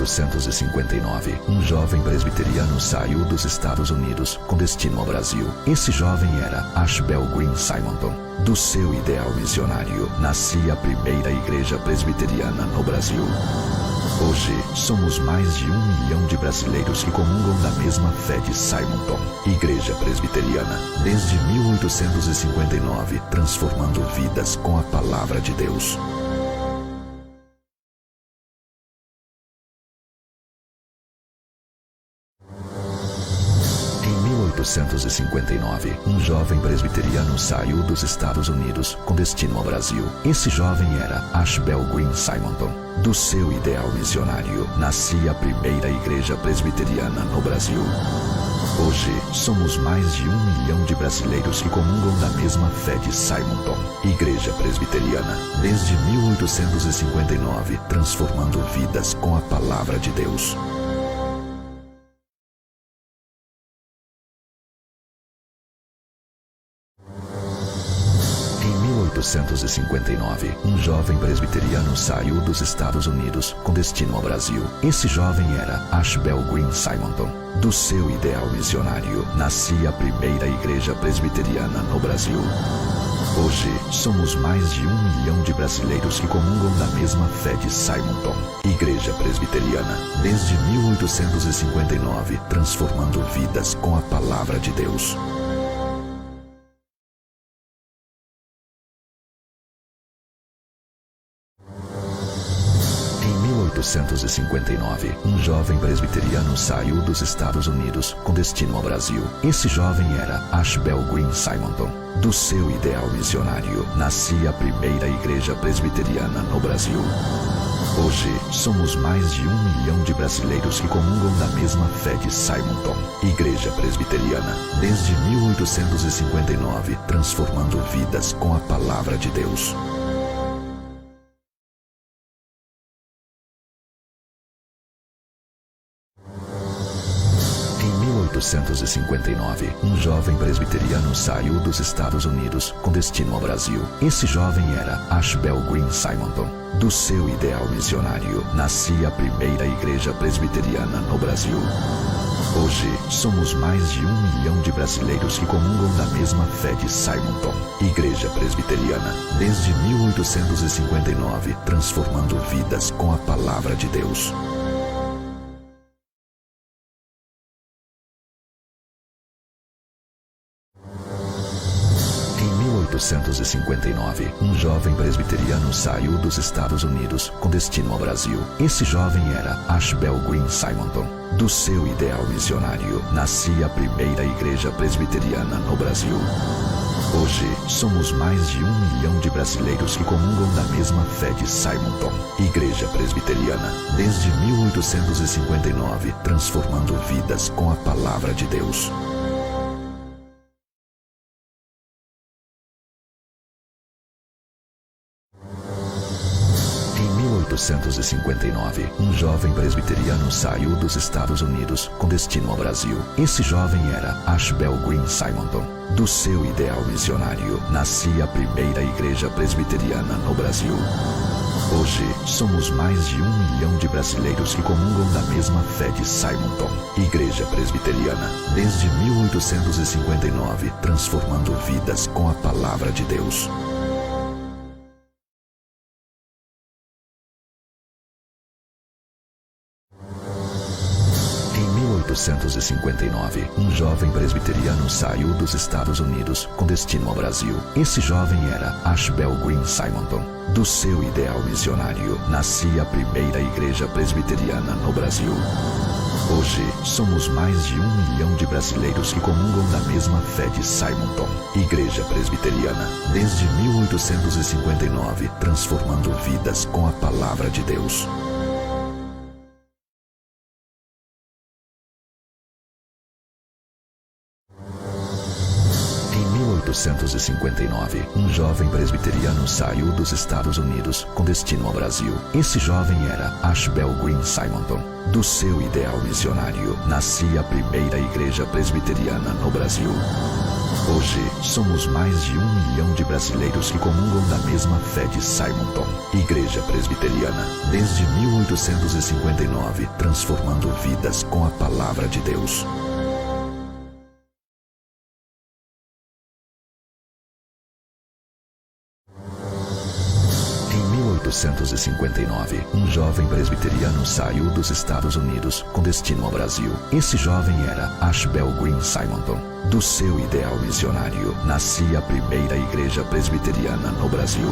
1859, um jovem presbiteriano saiu dos Estados Unidos com destino ao Brasil. Esse jovem era Ashbel Green Simonton. Do seu ideal missionário, nascia a primeira igreja presbiteriana no Brasil. Hoje, somos mais de 1 milhão de brasileiros que comungam da mesma fé de Simonton. Igreja Presbiteriana, desde 1859, transformando vidas com a palavra de Deus. Em 1859, um jovem presbiteriano saiu dos Estados Unidos com destino ao Brasil. Esse jovem era Ashbel Green Simonton. Do seu ideal missionário, nascia a primeira igreja presbiteriana no Brasil. Hoje, somos mais de 1 milhão de brasileiros que comungam da mesma fé de Simonton. Igreja Presbiteriana, desde 1859, transformando vidas com a palavra de Deus. Em 1859, um jovem presbiteriano saiu dos Estados Unidos com destino ao Brasil. Esse jovem era Ashbel Green Simonton. Do seu ideal missionário, nascia a primeira igreja presbiteriana no Brasil. Hoje, somos mais de 1 milhão de brasileiros que comungam da mesma fé de Simonton. Igreja Presbiteriana, desde 1859, transformando vidas com a palavra de Deus. Em 1859, um jovem presbiteriano saiu dos Estados Unidos com destino ao Brasil. Esse jovem era Ashbel Green Simonton. Do seu ideal missionário, nascia a primeira igreja presbiteriana no Brasil. Hoje, somos mais de 1 milhão de brasileiros que comungam da mesma fé de Simonton. Igreja Presbiteriana, desde 1859, transformando vidas com a palavra de Deus. Em 1859, um jovem presbiteriano saiu dos Estados Unidos com destino ao Brasil. Esse jovem era Ashbel Green Simonton. Do seu ideal missionário, nascia a primeira igreja presbiteriana no Brasil. Hoje, somos mais de 1 milhão de brasileiros que comungam da mesma fé de Simonton. Igreja Presbiteriana, desde 1859, transformando vidas com a palavra de Deus. Em 1859, um jovem presbiteriano saiu dos Estados Unidos com destino ao Brasil. Esse jovem era Ashbel Green Simonton. Do seu ideal missionário, nascia a primeira igreja presbiteriana no Brasil. Hoje, somos mais de 1 milhão de brasileiros que comungam da mesma fé de Simonton. Igreja Presbiteriana, desde 1859, transformando vidas com a palavra de Deus. Em 1859, um jovem presbiteriano saiu dos Estados Unidos com destino ao Brasil. Esse jovem era Ashbel Green Simonton. Do seu ideal missionário, nascia a primeira igreja presbiteriana no Brasil. Hoje, somos mais de 1 milhão de brasileiros que comungam da mesma fé de Simonton. Igreja Presbiteriana, desde 1859, transformando vidas com a palavra de Deus. Em 1859, um jovem presbiteriano saiu dos Estados Unidos com destino ao Brasil. Esse jovem era Ashbel Green Simonton. Do seu ideal missionário, nascia a primeira igreja presbiteriana no Brasil. Hoje, somos mais de 1 milhão de brasileiros que comungam da mesma fé de Simonton. Igreja Presbiteriana, desde 1859, transformando vidas com a palavra de Deus. Em 1859, um jovem presbiteriano saiu dos Estados Unidos com destino ao Brasil. Esse jovem era Ashbel Green Simonton. Do seu ideal missionário, nascia a primeira igreja presbiteriana no Brasil. Hoje, somos mais de 1 milhão de brasileiros que comungam da mesma fé de Simonton, Igreja Presbiteriana, desde 1859, transformando vidas com a Palavra de Deus. Em 1859, um jovem presbiteriano saiu dos Estados Unidos com destino ao Brasil. Esse jovem era Ashbel Green Simonton. Do seu ideal missionário, nascia a primeira igreja presbiteriana no Brasil.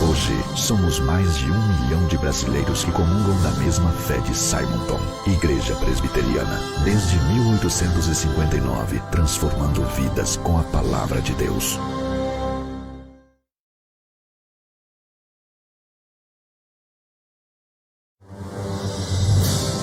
Hoje, somos mais de 1 milhão de brasileiros que comungam da mesma fé de Simonton, Igreja Presbiteriana, desde 1859, transformando vidas com a Palavra de Deus.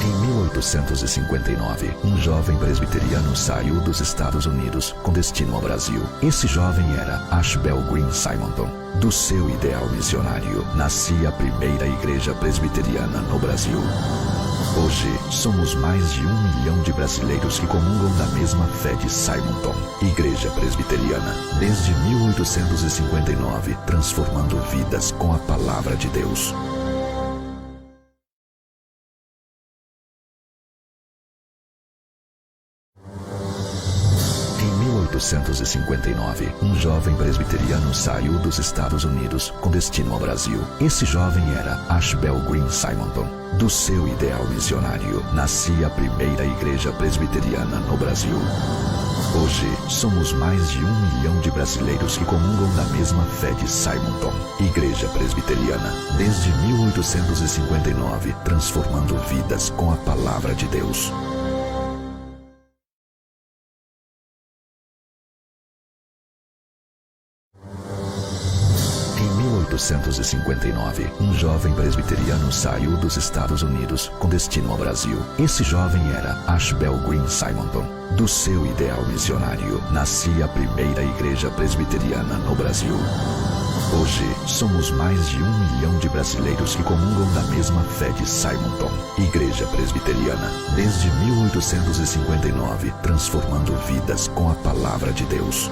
Em 1859, um jovem presbiteriano saiu dos Estados Unidos com destino ao Brasil. Esse jovem era Ashbel Green Simonton. Do seu ideal missionário, nascia a primeira igreja presbiteriana no Brasil. Hoje, somos mais de 1 milhão de brasileiros que comungam da mesma fé de Simonton, Igreja Presbiteriana, desde 1859, transformando vidas com a Palavra de Deus. Em 1859, um jovem presbiteriano saiu dos Estados Unidos com destino ao Brasil. Esse jovem era Ashbel Green Simonton. Do seu ideal missionário, nascia a primeira igreja presbiteriana no Brasil. Hoje, somos mais de 1 milhão de brasileiros que comungam da mesma fé de Simonton, Igreja Presbiteriana, desde 1859, transformando vidas com a Palavra de Deus. Em 1859, um jovem presbiteriano saiu dos Estados Unidos com destino ao Brasil. Esse jovem era Ashbel Green Simonton. Do seu ideal missionário, nascia a primeira igreja presbiteriana no Brasil. Hoje, somos mais de 1 milhão de brasileiros que comungam da mesma fé de Simonton, Igreja Presbiteriana, desde 1859, transformando vidas com a Palavra de Deus.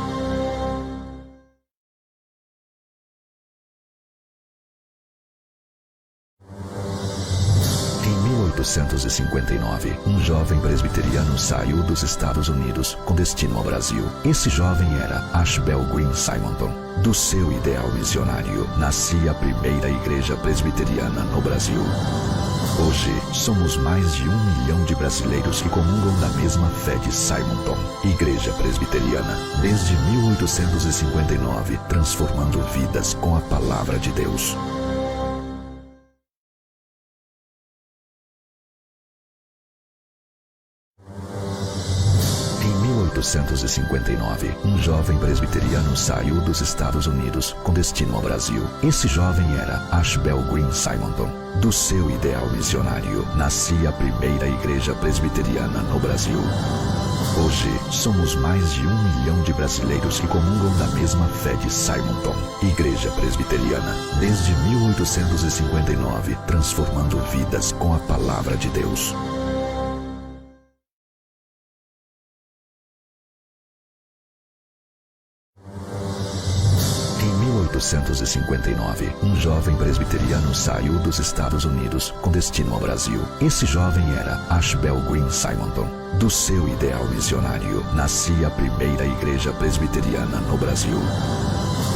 Em 1859, um jovem presbiteriano saiu dos Estados Unidos com destino ao Brasil. Esse jovem era Ashbel Green Simonton. Do seu ideal missionário, nascia a primeira igreja presbiteriana no Brasil. Hoje, somos mais de 1 milhão de brasileiros que comungam da mesma fé de Simonton, Igreja Presbiteriana, desde 1859, transformando vidas com a Palavra de Deus. Em 1859, um jovem presbiteriano saiu dos Estados Unidos com destino ao Brasil. Esse jovem era Ashbel Green Simonton. Do seu ideal missionário, nascia a primeira igreja presbiteriana no Brasil. Hoje, somos mais de 1 milhão de brasileiros que comungam da mesma fé de Simonton, Igreja Presbiteriana, desde 1859, transformando vidas com a Palavra de Deus. Em 1859, um jovem presbiteriano saiu dos Estados Unidos com destino ao Brasil. Esse jovem era Ashbel Green Simonton. Do seu ideal missionário, nascia a primeira igreja presbiteriana no Brasil.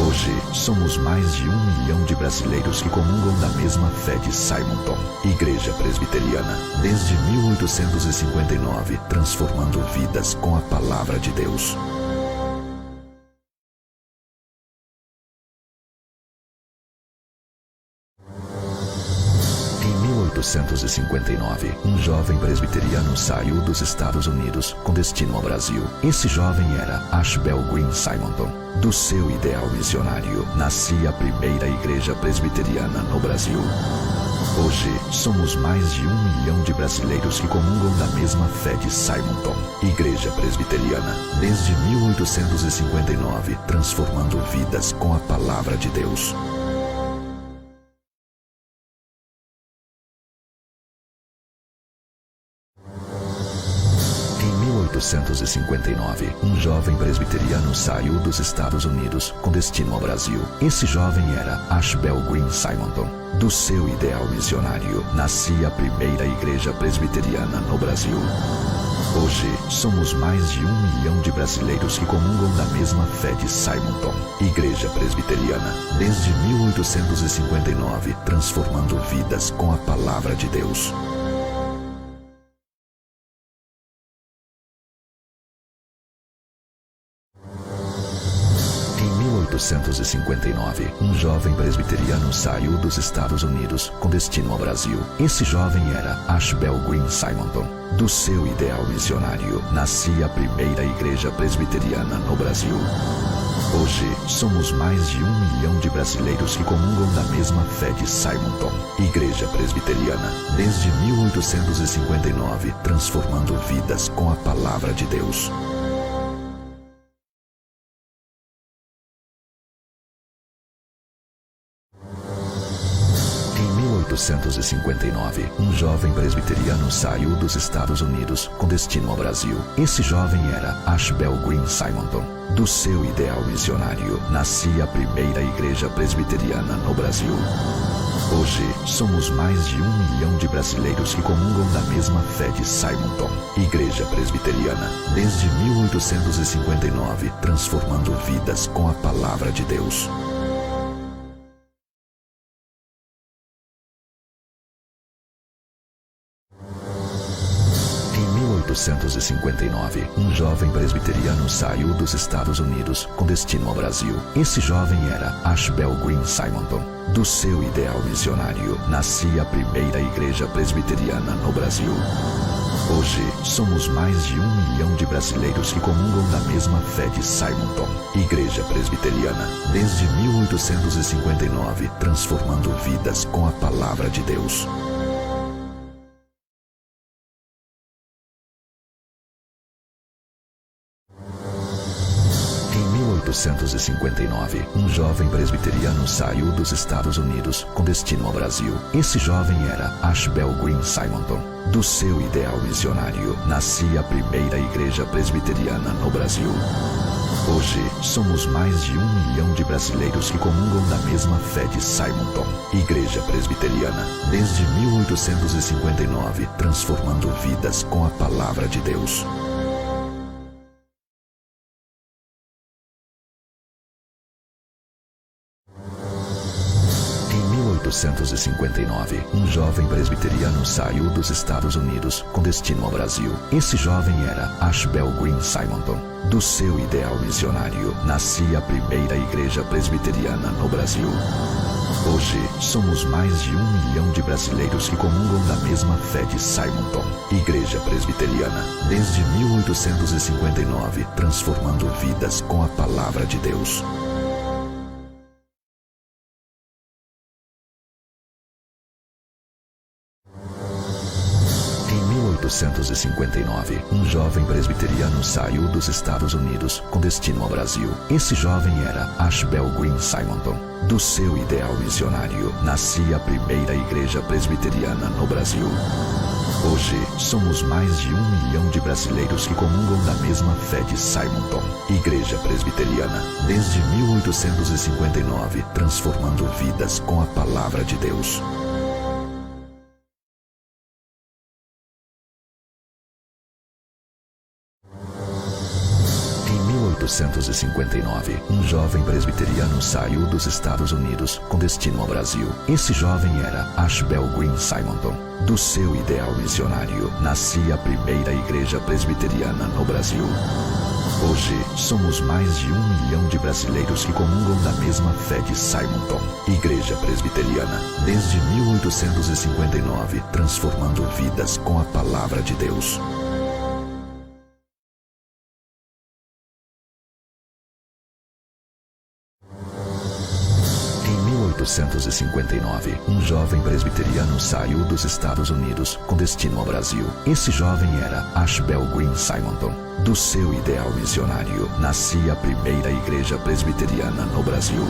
Hoje, somos mais de 1 milhão de brasileiros que comungam da mesma fé de Simonton, Igreja Presbiteriana, desde 1859, transformando vidas com a Palavra de Deus. Em 1859, um jovem presbiteriano saiu dos Estados Unidos com destino ao Brasil. Esse jovem era Ashbel Green Simonton. Do seu ideal missionário, nascia a primeira igreja presbiteriana no Brasil. Hoje, somos mais de 1 milhão de brasileiros que comungam da mesma fé de Simonton, Igreja Presbiteriana, desde 1859, transformando vidas com a Palavra de Deus. Em 1859, um jovem presbiteriano saiu dos Estados Unidos com destino ao Brasil. Esse jovem era Ashbel Green Simonton. Do seu ideal missionário, nascia a primeira igreja presbiteriana no Brasil. Hoje, somos mais de 1 milhão de brasileiros que comungam da mesma fé de Simonton, Igreja Presbiteriana, desde 1859, transformando vidas com a palavra de Deus. Em 1859, um jovem presbiteriano saiu dos Estados Unidos com destino ao Brasil. Esse jovem era Ashbel Green Simonton. Do seu ideal missionário, nascia a primeira igreja presbiteriana no Brasil. Hoje, somos mais de 1 milhão de brasileiros que comungam da mesma fé de Simonton, Igreja Presbiteriana, desde 1859, transformando vidas com a palavra de Deus. Em 1859, um jovem presbiteriano saiu dos Estados Unidos com destino ao Brasil. Esse jovem era Ashbel Green Simonton. Do seu ideal missionário, nascia a primeira igreja presbiteriana no Brasil. Hoje, somos mais de 1 milhão de brasileiros que comungam da mesma fé de Simonton, Igreja Presbiteriana, desde 1859, transformando vidas com a palavra de Deus. Em 1859, um jovem presbiteriano saiu dos Estados Unidos com destino ao Brasil. Esse jovem era Ashbel Green Simonton. Do seu ideal missionário, nascia a primeira igreja presbiteriana no Brasil. Hoje, somos mais de 1 milhão de brasileiros que comungam da mesma fé de Simonton, Igreja Presbiteriana, desde 1859, transformando vidas com a palavra de Deus. Em 1859, um jovem presbiteriano saiu dos Estados Unidos com destino ao Brasil. Esse jovem era Ashbel Green Simonton. Do seu ideal missionário, nascia a primeira igreja presbiteriana no Brasil. Hoje, somos mais de 1 milhão de brasileiros que comungam da mesma fé de Simonton, Igreja Presbiteriana, desde 1859, transformando vidas com a palavra de Deus. Em 1859, um jovem presbiteriano saiu dos Estados Unidos com destino ao Brasil. Esse jovem era Ashbel Green Simonton. Do seu ideal missionário, nascia a primeira igreja presbiteriana no Brasil. Hoje, somos mais de 1 milhão de brasileiros que comungam da mesma fé de Simonton, Igreja Presbiteriana, desde 1859, transformando vidas com a palavra de Deus. Em 1859, um jovem presbiteriano saiu dos Estados Unidos com destino ao Brasil. Esse jovem era Ashbel Green Simonton. Do seu ideal missionário, nascia a primeira igreja presbiteriana no Brasil. Hoje, somos mais de 1 milhão de brasileiros que comungam da mesma fé de Simonton, Igreja Presbiteriana, desde 1859, transformando vidas com a palavra de Deus. Em 1859, um jovem presbiteriano saiu dos Estados Unidos com destino ao Brasil. Esse jovem era Ashbel Green Simonton. Do seu ideal missionário, nascia a primeira igreja presbiteriana no Brasil. Hoje, somos mais de 1 milhão de brasileiros que comungam da mesma fé de Simonton, Igreja Presbiteriana, desde 1859, transformando vidas com a palavra de Deus. Em 1859, um jovem presbiteriano saiu dos Estados Unidos com destino ao Brasil. Esse jovem era Ashbel Green Simonton. Do seu ideal missionário, nascia a primeira igreja presbiteriana no Brasil.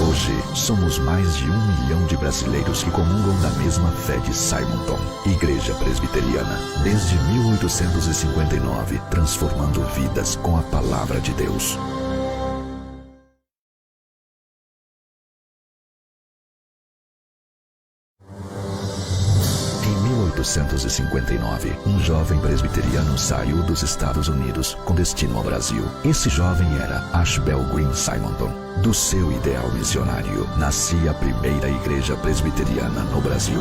Hoje, somos mais de 1 milhão de brasileiros que comungam da mesma fé de Simonton, Igreja Presbiteriana, desde 1859, transformando vidas com a Palavra de Deus. Em 1859, um jovem presbiteriano saiu dos Estados Unidos com destino ao Brasil. Esse jovem era Ashbel Green Simonton. Do seu ideal missionário, nascia a primeira igreja presbiteriana no Brasil.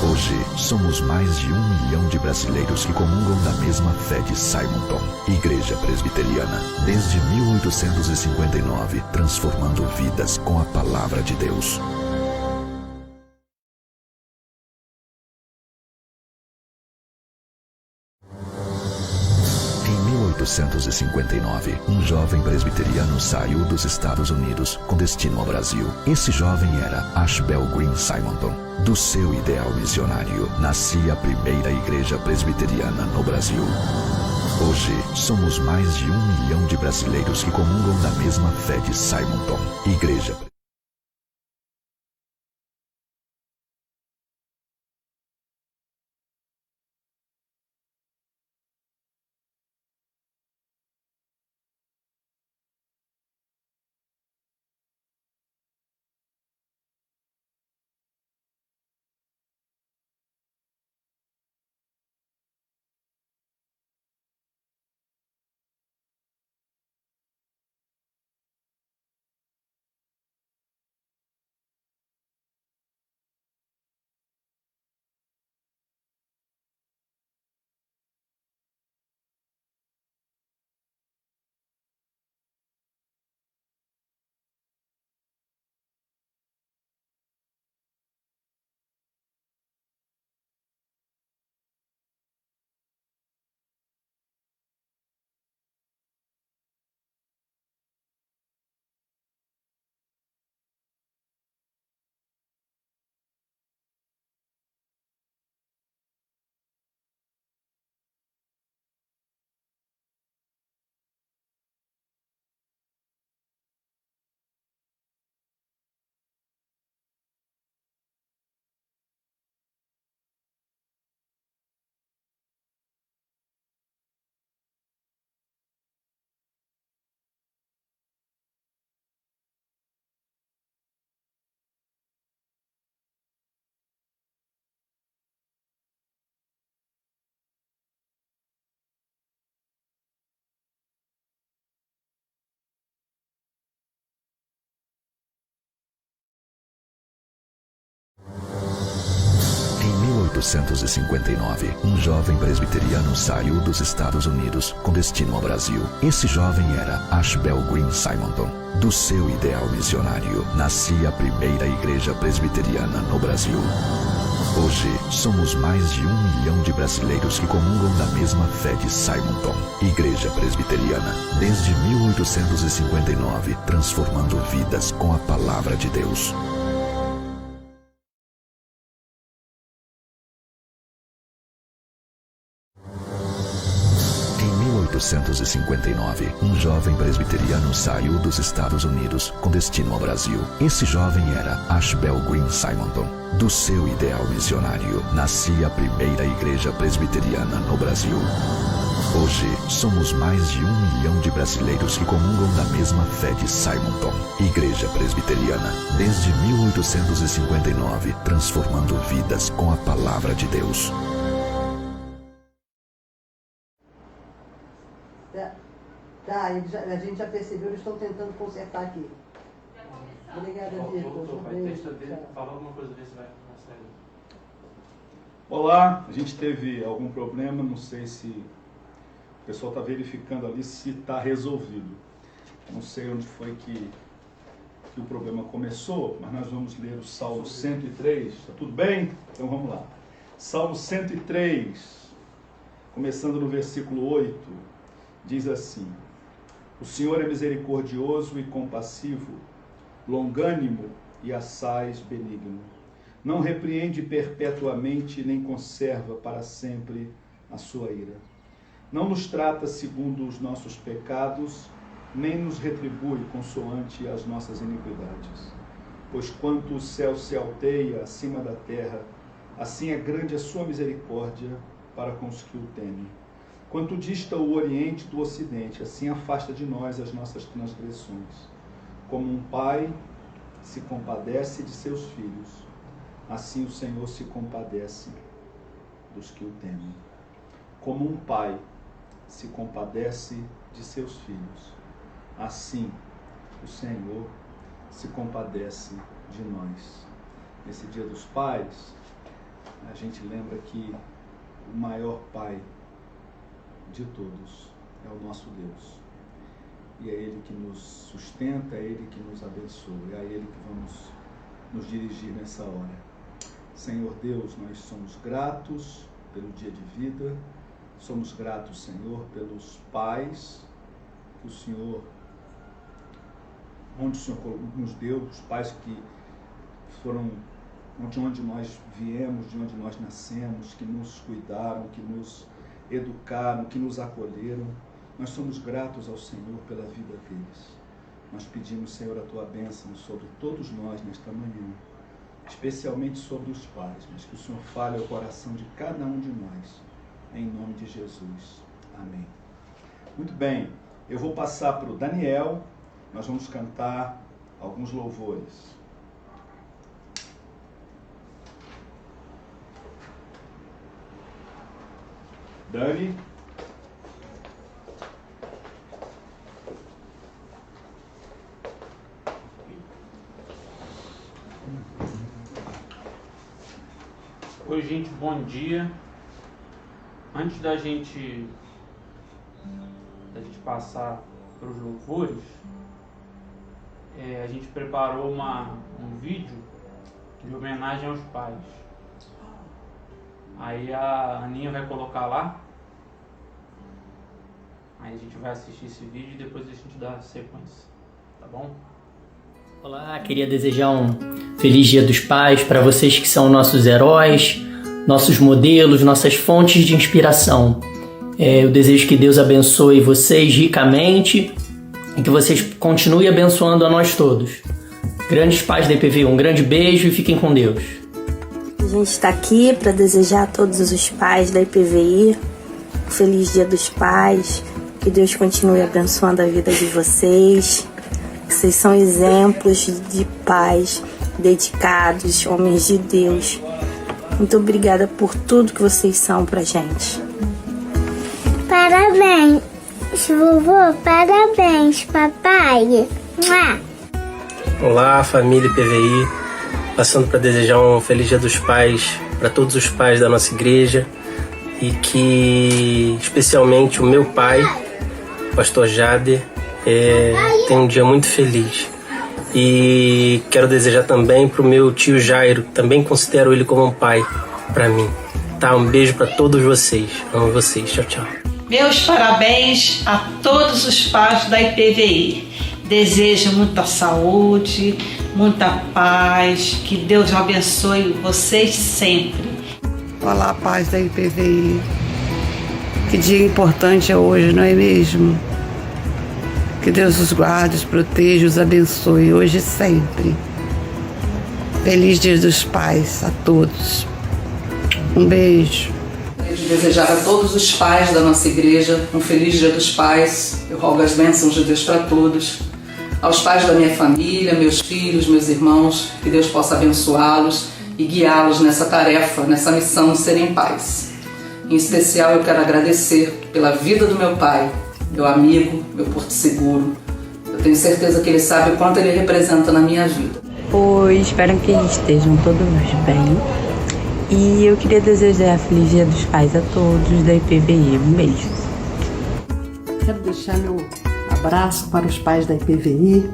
Hoje, somos mais de 1 milhão de brasileiros que comungam da mesma fé de Simonton, Igreja Presbiteriana, desde 1859, transformando vidas com a Palavra de Deus. Em 1859, um jovem presbiteriano saiu dos Estados Unidos com destino ao Brasil. Esse jovem era Ashbel Green Simonton. Do seu ideal missionário, nascia a primeira igreja presbiteriana no Brasil. Hoje, somos mais de 1 milhão de brasileiros que comungam da mesma fé de Simonton, Igreja. Em 1859, um jovem presbiteriano saiu dos Estados Unidos com destino ao Brasil. Esse jovem era Ashbel Green Simonton. Do seu ideal missionário, nascia a primeira igreja presbiteriana no Brasil. Hoje, somos mais de 1 milhão de brasileiros que comungam da mesma fé de Simonton, Igreja Presbiteriana, desde 1859, transformando vidas com a Palavra de Deus. Em 1859, um jovem presbiteriano saiu dos Estados Unidos com destino ao Brasil. Esse jovem era Ashbel Green Simonton. Do seu ideal missionário, nascia a primeira igreja presbiteriana no Brasil. Hoje, somos mais de 1 milhão de brasileiros que comungam da mesma fé de Simonton, Igreja Presbiteriana, desde 1859, transformando vidas com a Palavra de Deus. Tá, a gente já percebeu, eles estão tentando consertar aqui. Obrigada, Vitor. Fala alguma coisa desse vai sair. Olá, a gente teve algum problema, não sei se o pessoal está verificando ali se está resolvido. Não sei onde foi que o problema começou, mas nós vamos ler o Salmo 103. Está tudo bem? Então vamos lá. Salmo 103, começando no versículo 8, diz assim: O Senhor é misericordioso e compassivo, longânimo e assaz benigno. Não repreende perpetuamente, nem conserva para sempre a sua ira. Não nos trata segundo os nossos pecados, nem nos retribui consoante as nossas iniquidades. Pois quanto o céu se alteia acima da terra, assim é grande a sua misericórdia para com os que o temem. Quanto dista o Oriente do Ocidente, assim afasta de nós as nossas transgressões. Como um pai se compadece de seus filhos, assim o Senhor se compadece dos que o temem. Como um pai se compadece de seus filhos, assim o Senhor se compadece de nós. Nesse Dia dos Pais, a gente lembra que o maior pai de todos é o nosso Deus. E é Ele que nos sustenta, é Ele que nos abençoa, é a Ele que vamos nos dirigir nessa hora. Senhor Deus, nós somos gratos pelo dia de vida, somos gratos, Senhor, pelos pais que o Senhor, onde o Senhor nos deu, os pais que foram de onde nós viemos, de onde nós nascemos, que nos cuidaram, que nos educaram, que nos acolheram. Nós somos gratos ao Senhor pela vida deles. Nós pedimos, Senhor, a Tua bênção sobre todos nós nesta manhã, especialmente sobre os pais, mas que o Senhor fale ao coração de cada um de nós, em nome de Jesus. Amém. Muito bem, eu vou passar para o Daniel, nós vamos cantar alguns louvores. Dani. Oi, gente, bom dia. Antes da gente passar para os louvores, a gente preparou um vídeo de homenagem aos pais. Aí a Aninha vai colocar lá. Aí a gente vai assistir esse vídeo e depois a gente dá a sequência, tá bom? Olá, queria desejar um feliz Dia dos Pais para vocês que são nossos heróis, nossos modelos, nossas fontes de inspiração. Eu desejo que Deus abençoe vocês ricamente e que vocês continuem abençoando a nós todos. Grandes pais da IPV, um grande beijo e fiquem com Deus. A gente está aqui para desejar a todos os pais da IPVI um feliz Dia dos Pais, que Deus continue abençoando a vida de vocês. Vocês são exemplos de pais dedicados, homens de Deus. Muito obrigada por tudo que vocês são pra gente. Parabéns, vovô, parabéns, papai. Olá, família IPVI, passando para desejar um feliz Dia dos Pais para todos os pais da nossa igreja e que especialmente o meu pai, o pastor Jader, tenha um dia muito feliz. E quero desejar também para o meu tio Jairo, também considero ele como um pai para mim. Tá? Um beijo para todos vocês, amo vocês, tchau, tchau. Meus parabéns a todos os pais da IPVI. Desejo muita saúde, muita paz, que Deus abençoe vocês sempre. Olá, pais da IPVI. Que dia importante é hoje, não é mesmo? Que Deus os guarde, os proteja, os abençoe hoje e sempre. Feliz Dia dos Pais a todos. Um beijo. Desejar a todos os pais da nossa igreja um feliz Dia dos Pais. Eu rogo as bênçãos de Deus para todos. Aos pais da minha família, meus filhos, meus irmãos, que Deus possa abençoá-los e guiá-los nessa tarefa, nessa missão de serem pais. Em especial eu quero agradecer pela vida do meu pai, meu amigo, meu porto seguro. Eu tenho certeza que ele sabe o quanto ele representa na minha vida. Oi, espero que estejam todos bem. E eu queria desejar Feliz Dia dos Pais a todos da IPVI. Um beijo. Quero deixar meu abraço para os pais da IPVI.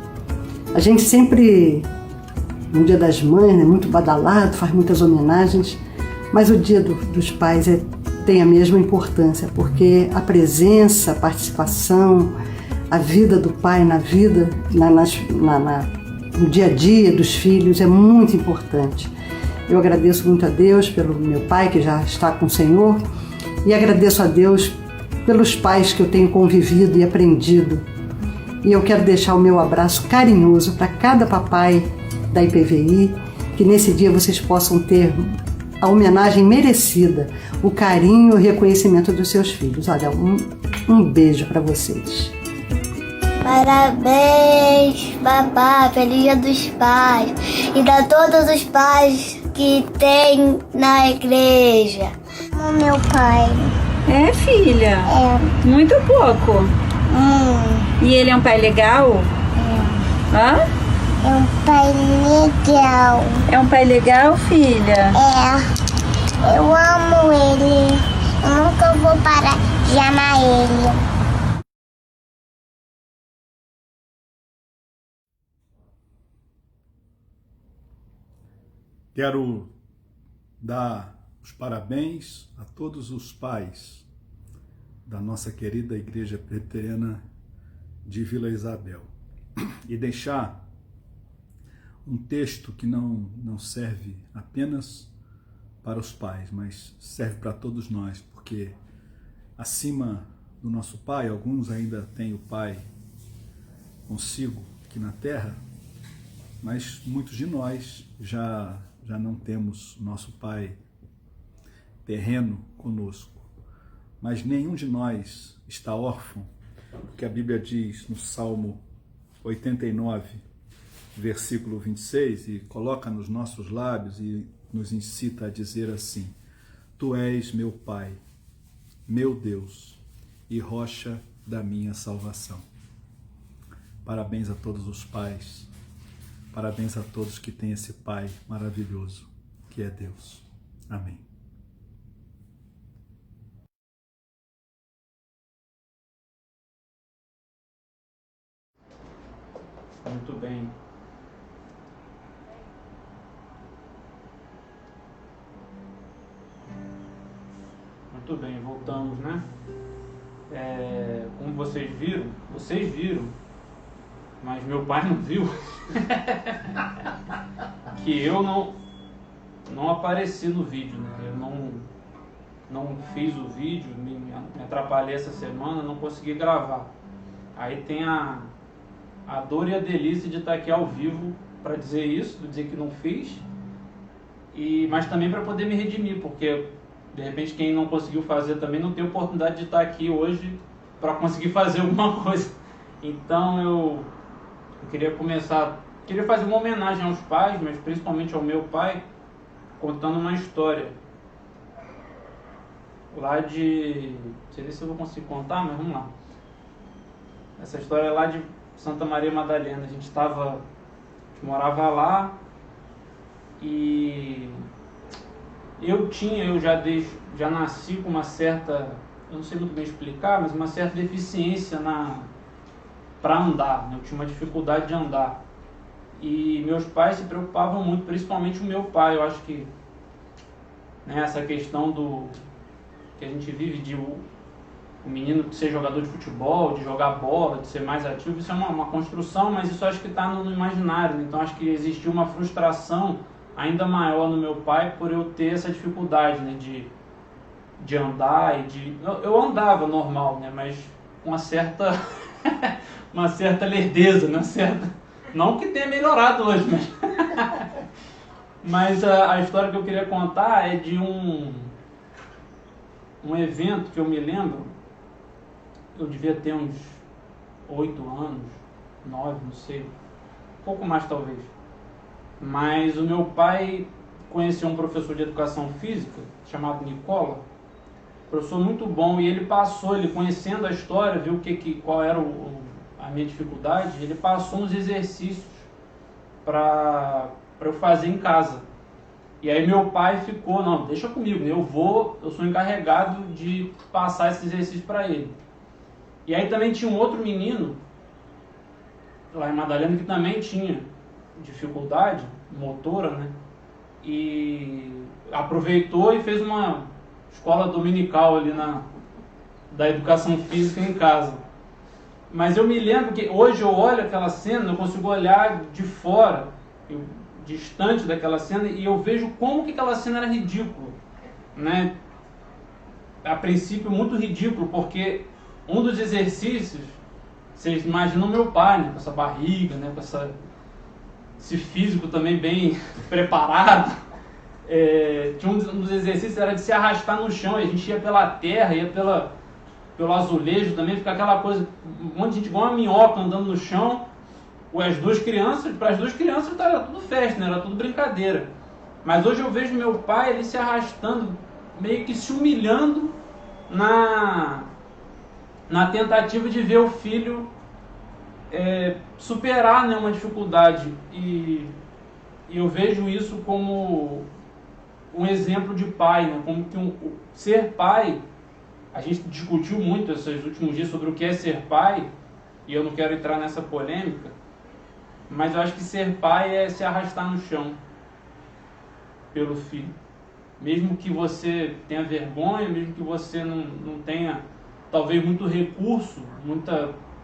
A gente sempre, no Dia das Mães, é muito badalado, faz muitas homenagens, mas o Dia dos Pais tem a mesma importância, porque a presença, a participação, a vida do pai na vida, no dia a dia dos filhos é muito importante. Eu agradeço muito a Deus pelo meu pai, que já está com o Senhor, e agradeço a Deus pelos pais que eu tenho convivido e aprendido. E eu quero deixar o meu abraço carinhoso para cada papai da IPVI, que nesse dia vocês possam ter a homenagem merecida, o carinho e o reconhecimento dos seus filhos. Olha, um beijo para vocês. Parabéns, papai, feliz Dia dos Pais. E dá todos os pais que tem na igreja. O meu pai. É, filha? É. Muito pouco. E ele é um pai legal? É. Hã? É um pai legal. É um pai legal, filha? É. Eu amo ele. Eu nunca vou parar de amar ele. Quero dar os parabéns a todos os pais da nossa querida Igreja Presbiteriana de Vila Isabel e deixar um texto que não serve apenas para os pais, mas serve para todos nós, porque acima do nosso pai, alguns ainda têm o pai consigo aqui na terra, mas muitos de nós já não temos nosso pai terreno conosco. Mas nenhum de nós está órfão, porque a Bíblia diz no Salmo 89, versículo 26, e coloca nos nossos lábios e nos incita a dizer assim: Tu és meu Pai, meu Deus e rocha da minha salvação. Parabéns a todos os pais, parabéns a todos que têm esse Pai maravilhoso, que é Deus. Amém. Muito bem. Muito bem, voltamos, né? Como vocês viram, mas meu pai não viu, que eu não apareci no vídeo, né? Eu não fiz o vídeo, me atrapalhei essa semana, não consegui gravar. Aí tem a dor e a delícia de estar aqui ao vivo para dizer isso, dizer que não fiz, mas também para poder me redimir, porque de repente quem não conseguiu fazer também não tem oportunidade de estar aqui hoje para conseguir fazer alguma coisa. Então eu queria fazer uma homenagem aos pais, mas principalmente ao meu pai, contando uma história lá de... Não sei se eu vou conseguir contar, mas vamos lá. Essa história é lá de Santa Maria Madalena. A gente morava lá e eu já nasci com uma certa, eu não sei muito bem explicar, mas uma certa deficiência para andar, né? Eu tinha uma dificuldade de andar. E meus pais se preocupavam muito, principalmente o meu pai. Eu acho que, né, essa questão que a gente vive de o menino ser jogador de futebol, de jogar bola, de ser mais ativo, isso é uma construção, mas isso acho que está no imaginário, né? Então acho que existiu uma frustração ainda maior no meu pai por eu ter essa dificuldade, né, de andar e eu andava normal, né, mas com uma certa uma certa lerdeza, né, não que tenha melhorado hoje, mas a história que eu queria contar é de um evento que eu me lembro. Eu devia ter uns 8 anos, 9, não sei, um pouco mais talvez. Mas o meu pai conheceu um professor de educação física chamado Nicola, professor muito bom, e ele conhecendo a história, viu qual era a minha dificuldade, ele passou uns exercícios para eu fazer em casa. E aí meu pai ficou, não, deixa comigo, né? Eu sou encarregado de passar esse exercício para ele. E aí também tinha um outro menino, lá em Madalena, que também tinha dificuldade motora, né? E aproveitou e fez uma escola dominical ali da educação física em casa. Mas eu me lembro que hoje eu olho aquela cena, eu consigo olhar de fora, distante daquela cena, e eu vejo como que aquela cena era ridícula, né? A princípio muito ridículo, porque um dos exercícios Vocês imaginam meu pai, né, com essa barriga, né, com esse físico também bem preparado. Tinha um dos exercícios era de se arrastar no chão, a gente ia pela terra, ia pelo azulejo também, fica aquela coisa, um monte de gente igual uma minhoca andando no chão. Para as duas crianças era tudo festa, né, era tudo brincadeira. Mas hoje eu vejo meu pai ele se arrastando, meio que se humilhando na tentativa de ver o filho superar, né, uma dificuldade. E eu vejo isso como um exemplo de pai, né, como que ser pai. A gente discutiu muito esses últimos dias sobre o que é ser pai, e eu não quero entrar nessa polêmica, mas eu acho que ser pai é se arrastar no chão pelo filho. Mesmo que você tenha vergonha, mesmo que você não tenha talvez muito recurso,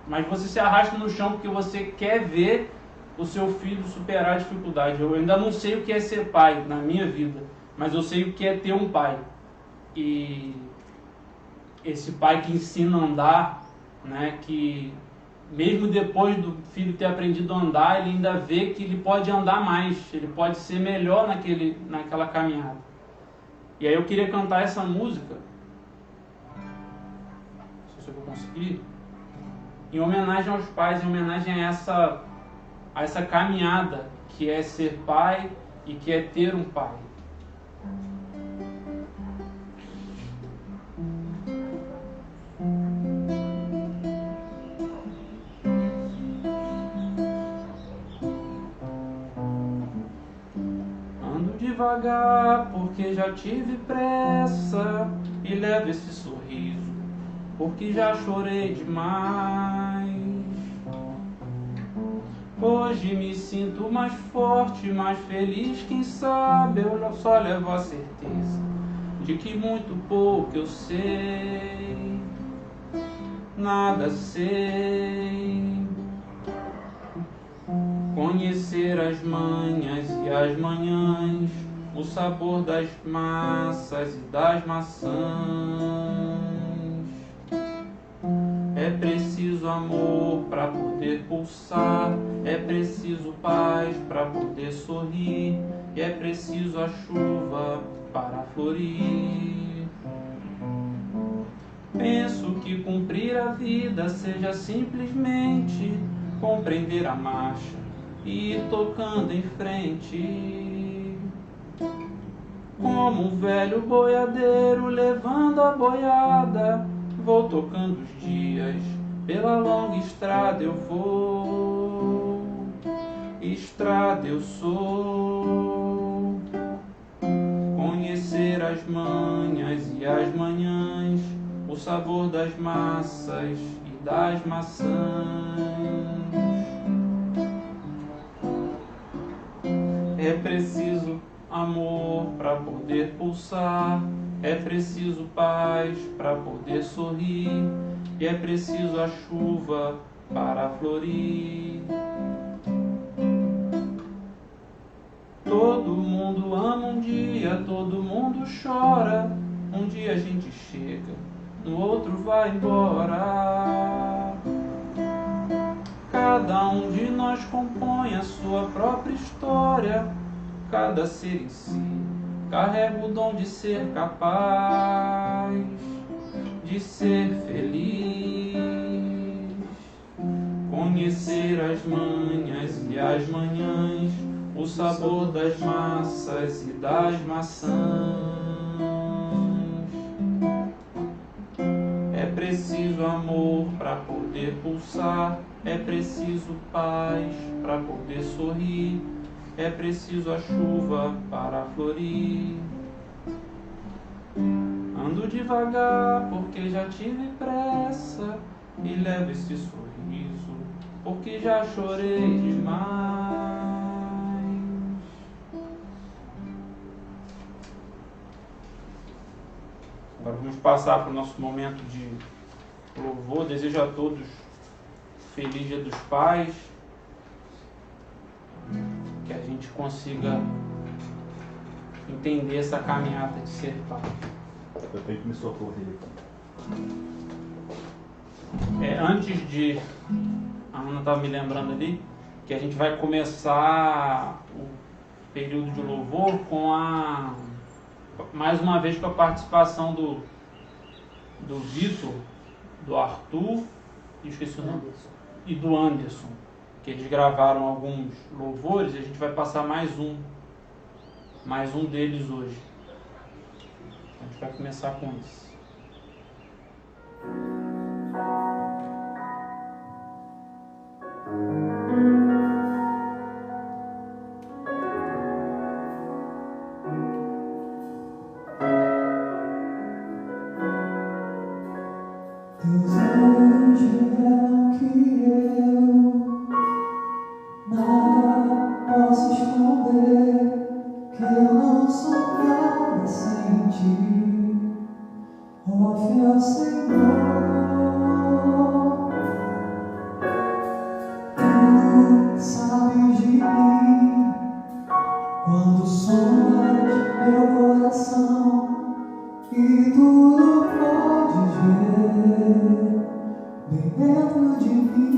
mas você se arrasta no chão porque você quer ver o seu filho superar a dificuldade. Eu ainda não sei o que é ser pai na minha vida, mas eu sei o que é ter um pai. E esse pai que ensina a andar, né, que mesmo depois do filho ter aprendido a andar, ele ainda vê que ele pode andar mais, ele pode ser melhor naquela caminhada. E aí eu queria cantar essa música, não sei se eu vou conseguir, em homenagem aos pais, em homenagem a essa caminhada que é ser pai e que é ter um pai. Devagar, porque já tive pressa, e levo esse sorriso, porque já chorei demais. Hoje me sinto mais forte, mais feliz, quem sabe eu só levo a certeza de que muito pouco eu sei, nada sei. Conhecer as manhas e as manhãs, o sabor das massas e das maçãs. É preciso amor para poder pulsar, é preciso paz para poder sorrir, e é preciso a chuva para florir. Penso que cumprir a vida seja simplesmente compreender a marcha e ir tocando em frente, como um velho boiadeiro levando a boiada. Vou tocando os dias, pela longa estrada eu vou, estrada eu sou. Conhecer as manhas e as manhãs, o sabor das massas e das maçãs. É preciso amor para poder pulsar, é preciso paz para poder sorrir, e é preciso a chuva para florir. Todo mundo ama um dia, todo mundo chora. Um dia a gente chega, no outro vai embora. Cada um de nós compõe a sua própria história. Cada ser em si carrega o dom de ser capaz, de ser feliz. Conhecer as manhas e as manhãs, o sabor das massas e das maçãs. É preciso amor para poder pulsar, é preciso paz para poder sorrir, é preciso a chuva para florir. Ando devagar porque já tive pressa, e levo esse sorriso porque já chorei demais. Agora vamos passar para o nosso momento de louvor. Desejo a todos feliz Dia dos Pais, que a gente consiga entender essa caminhada de ser pai. Eu tenho que me socorrer. Antes de... A Ana estava me lembrando ali que a gente vai começar o período de louvor com mais uma vez com a participação do Vitor, do Arthur, esqueci o nome, e do Anderson, que eles gravaram alguns louvores e a gente vai passar mais um deles hoje. A gente vai começar com isso. Bem dentro de mim.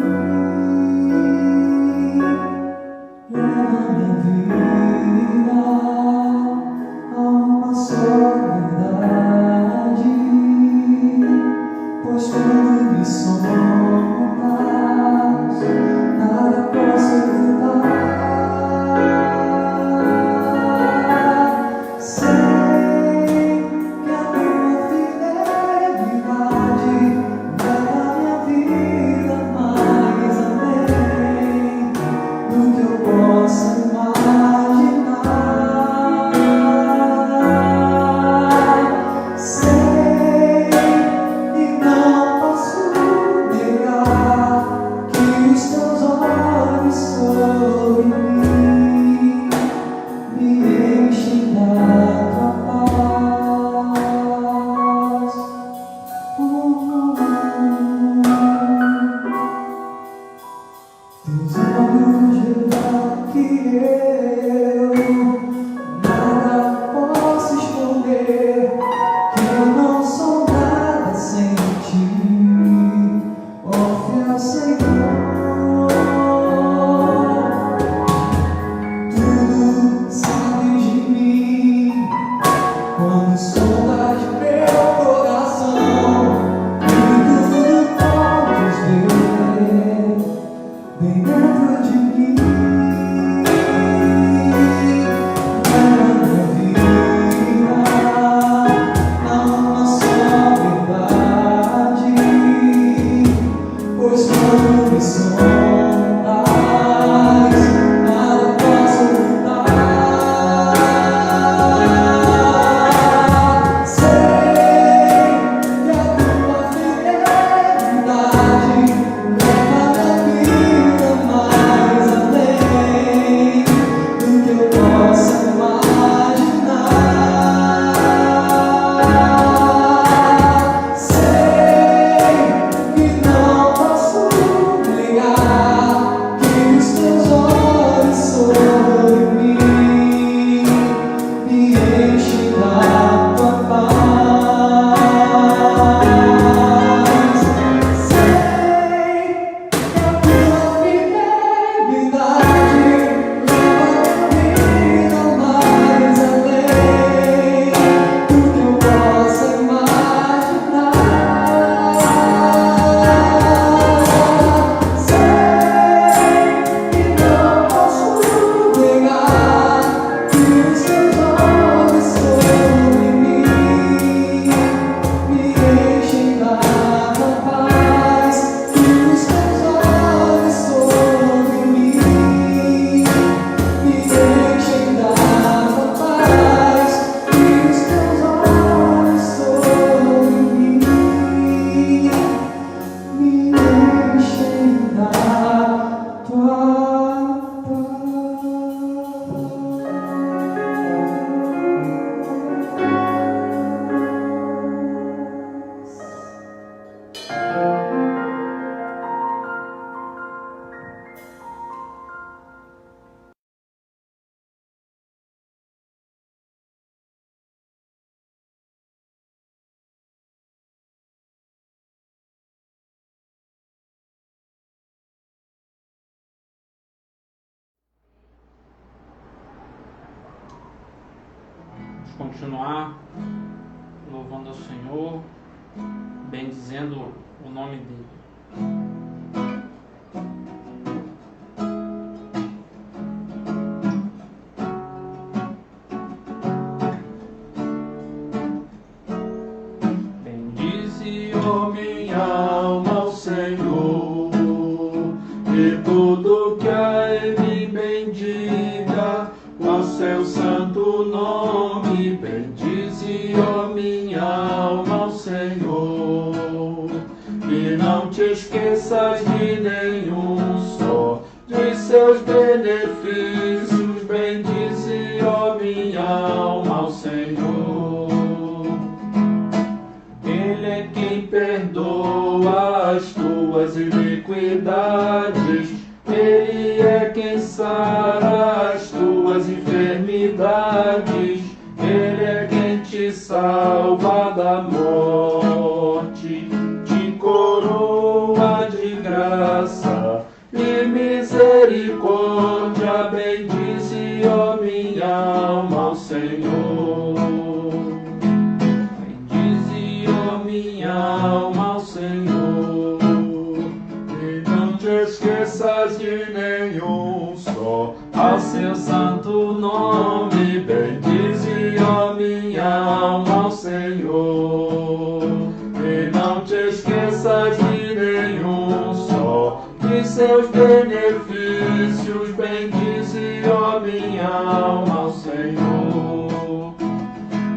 continuar louvando ao Senhor, bendizendo o nome dele. Bendize, ó minha alma, ao Senhor, e tudo que há em mim bendiga ao seu santo nome. Bendize, ó minha alma, ao Senhor, e não te esqueças de nenhum só de seus benefícios. Bendize, ó minha alma, ao Senhor. Ele é quem perdoa as tuas iniquidades, Ele é quem sara as tuas enfermidades, Ele é quem te salva da morte, te coroa de graça e misericórdia. Bendize, ó minha alma, ao Senhor. Bendize, ó minha alma, ao Senhor, e não te esqueças de nenhum só ao seu santo nome. Bendize, ó minha alma, ao Senhor, e não te esqueças de nenhum só de seus benefícios. Bendize, ó minha alma, ao Senhor.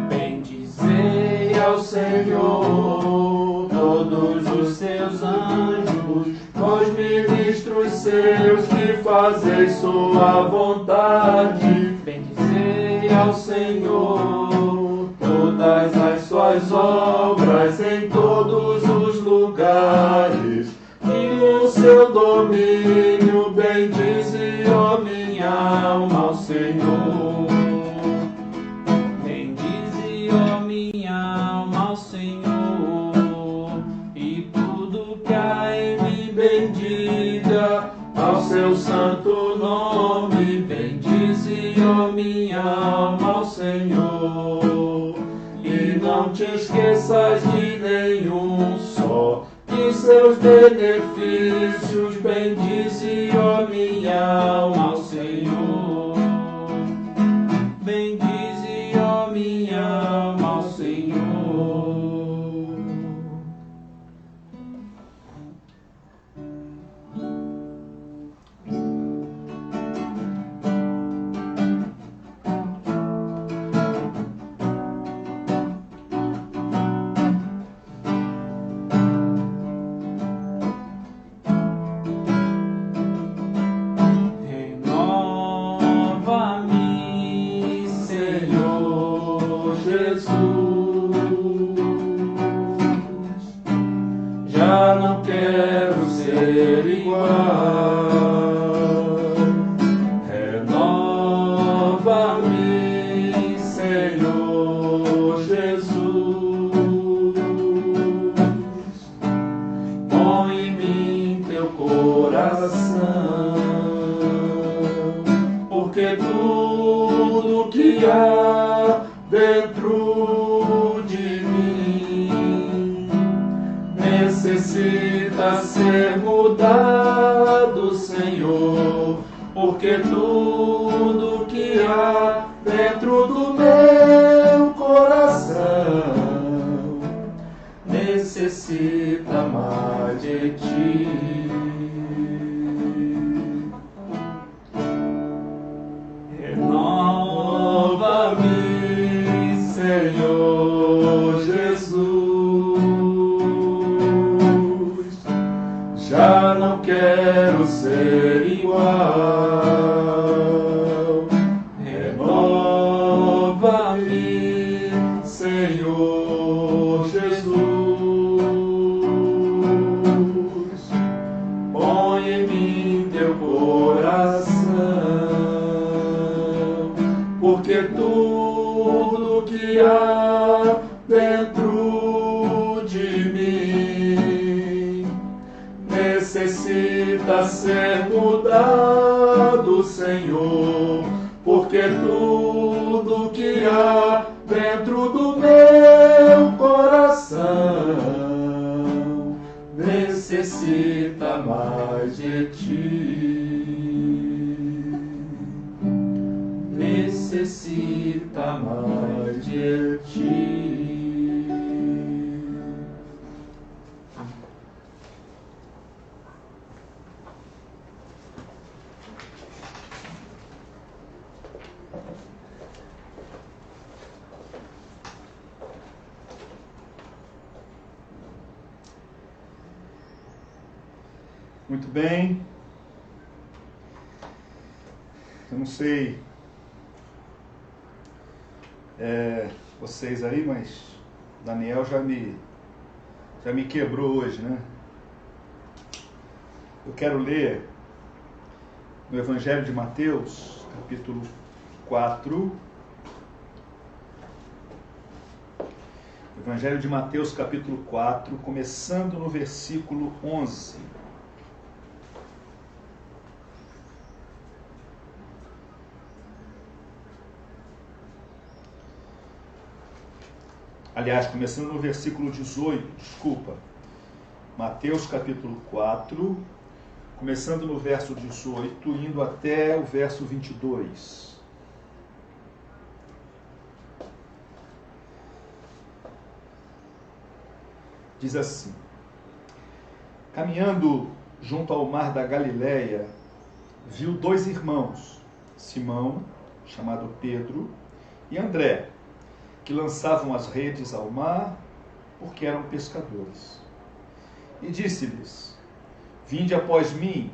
Bendizei ao Senhor todos os seus anjos, os ministros seus que fazeis sua vontade. Bendizei ao Senhor todas as suas obras em todos os lugares e o seu domínio. Bendize, ó minha alma, ao Senhor. Bendize, ó minha alma, ao Senhor, e tudo que há em mim bendiga ao seu santo nome. Bendize, ó minha alma, ao Senhor, e não te esqueças de nenhum só de seus benefícios. Bendize, ó minha alma, ao Senhor. Bendize, ó minha alma, ao Senhor. Renova-me, Senhor Jesus, já não quero ser igual. Renova-me, Senhor Jesus, põe em mim teu coração, porque tudo que há dentro de mim necessita ser mudado, Senhor, porque tudo que há dentro do meu coração necessita mais de ti. Renova-me, Senhor Jesus, já não quero ser igual. Renova-me, Senhor Jesus, põe em mim teu coração, porque tudo que há dentro de mim necessita ser mudado, Senhor, porque tudo que há dentro coração necessita mais de ti, necessita mais de ti. Muito bem. Eu não sei vocês aí, mas Daniel já me quebrou hoje, né? Eu quero ler no Evangelho de Mateus, capítulo 4. Evangelho de Mateus, capítulo 4, começando no versículo 11. Aliás, começando no versículo 18, desculpa. Mateus capítulo 4, começando no verso 18, indo até o verso 22. Diz assim: caminhando junto ao mar da Galileia, viu dois irmãos, Simão, chamado Pedro, e André, que lançavam as redes ao mar, porque eram pescadores. E disse-lhes: vinde após mim,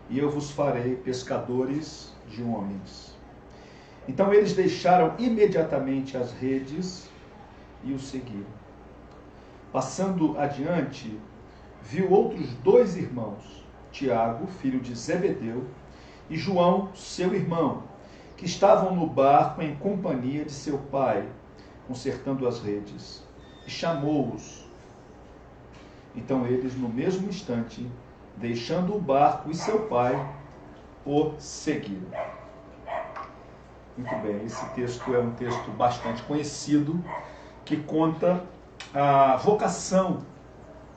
e eu vos farei pescadores de homens. Então eles deixaram imediatamente as redes e o seguiram. Passando adiante, viu outros dois irmãos, Tiago, filho de Zebedeu, e João, seu irmão, que estavam no barco em companhia de seu pai, consertando as redes, e chamou-os. Então eles, no mesmo instante, deixando o barco e seu pai, o seguiram. Muito bem, esse texto é um texto bastante conhecido, que conta a vocação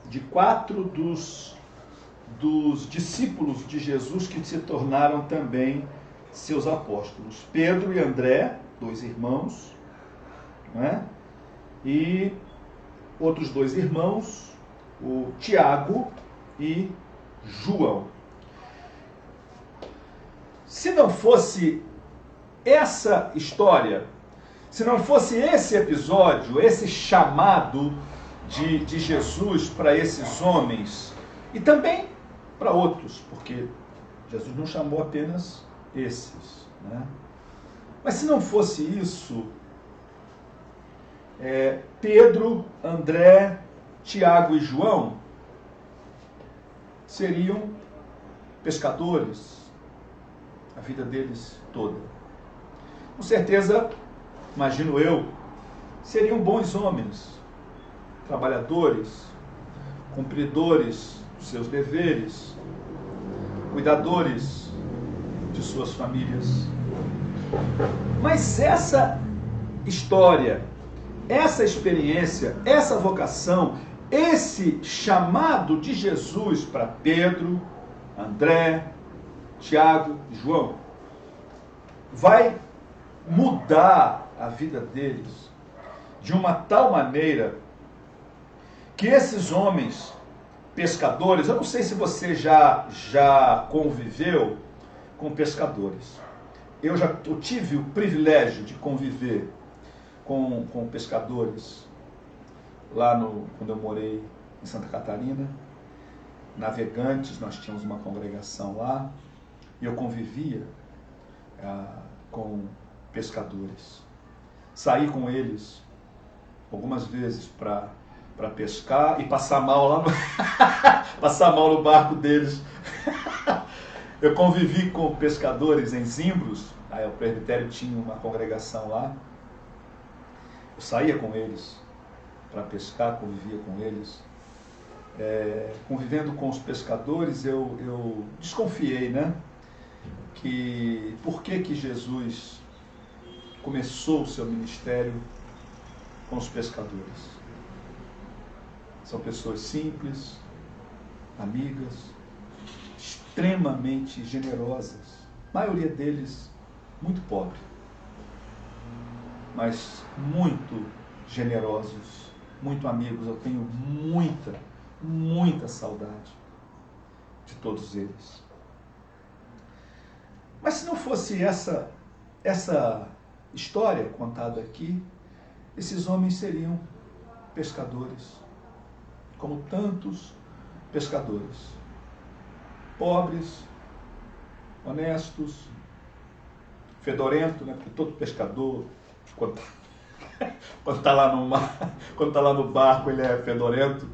de 4 dos discípulos de Jesus que se tornaram também seus apóstolos. Pedro e André, 2 irmãos, né? E outros 2 irmãos, o Tiago e João. Se não fosse essa história, se não fosse esse episódio, esse chamado de Jesus para esses homens, e também para outros, porque Jesus não chamou apenas esses, né? Mas se não fosse isso, Pedro, André, Tiago e João seriam pescadores a vida deles toda. Com certeza, imagino eu, seriam bons homens, trabalhadores, cumpridores dos seus deveres, cuidadores de suas famílias. Mas essa história, essa experiência, essa vocação, esse chamado de Jesus para Pedro, André, Tiago e João, vai mudar a vida deles de uma tal maneira que esses homens pescadores, eu não sei se você já conviveu com pescadores. Eu tive o privilégio de conviver com pescadores lá quando eu morei em Santa Catarina, Navegantes, nós tínhamos uma congregação lá, e eu convivia com pescadores. Saí com eles algumas vezes para pescar e passar mal lá passar mal no barco deles. Eu convivi com pescadores em Zimbros, aí o presbitério tinha uma congregação lá. Eu saía com eles para pescar, convivia com eles. Convivendo com os pescadores, eu desconfiei, né? Por que Jesus começou o seu ministério com os pescadores? São pessoas simples, amigas, extremamente generosas. A maioria deles muito pobre, mas muito generosos, muito amigos. Eu tenho muita saudade de todos eles. Mas se não fosse essa história contada aqui, esses homens seriam pescadores, como tantos pescadores, pobres, honestos, fedorento, né? Porque todo pescador, quando está lá no mar, quando está lá no barco, ele é fedorento.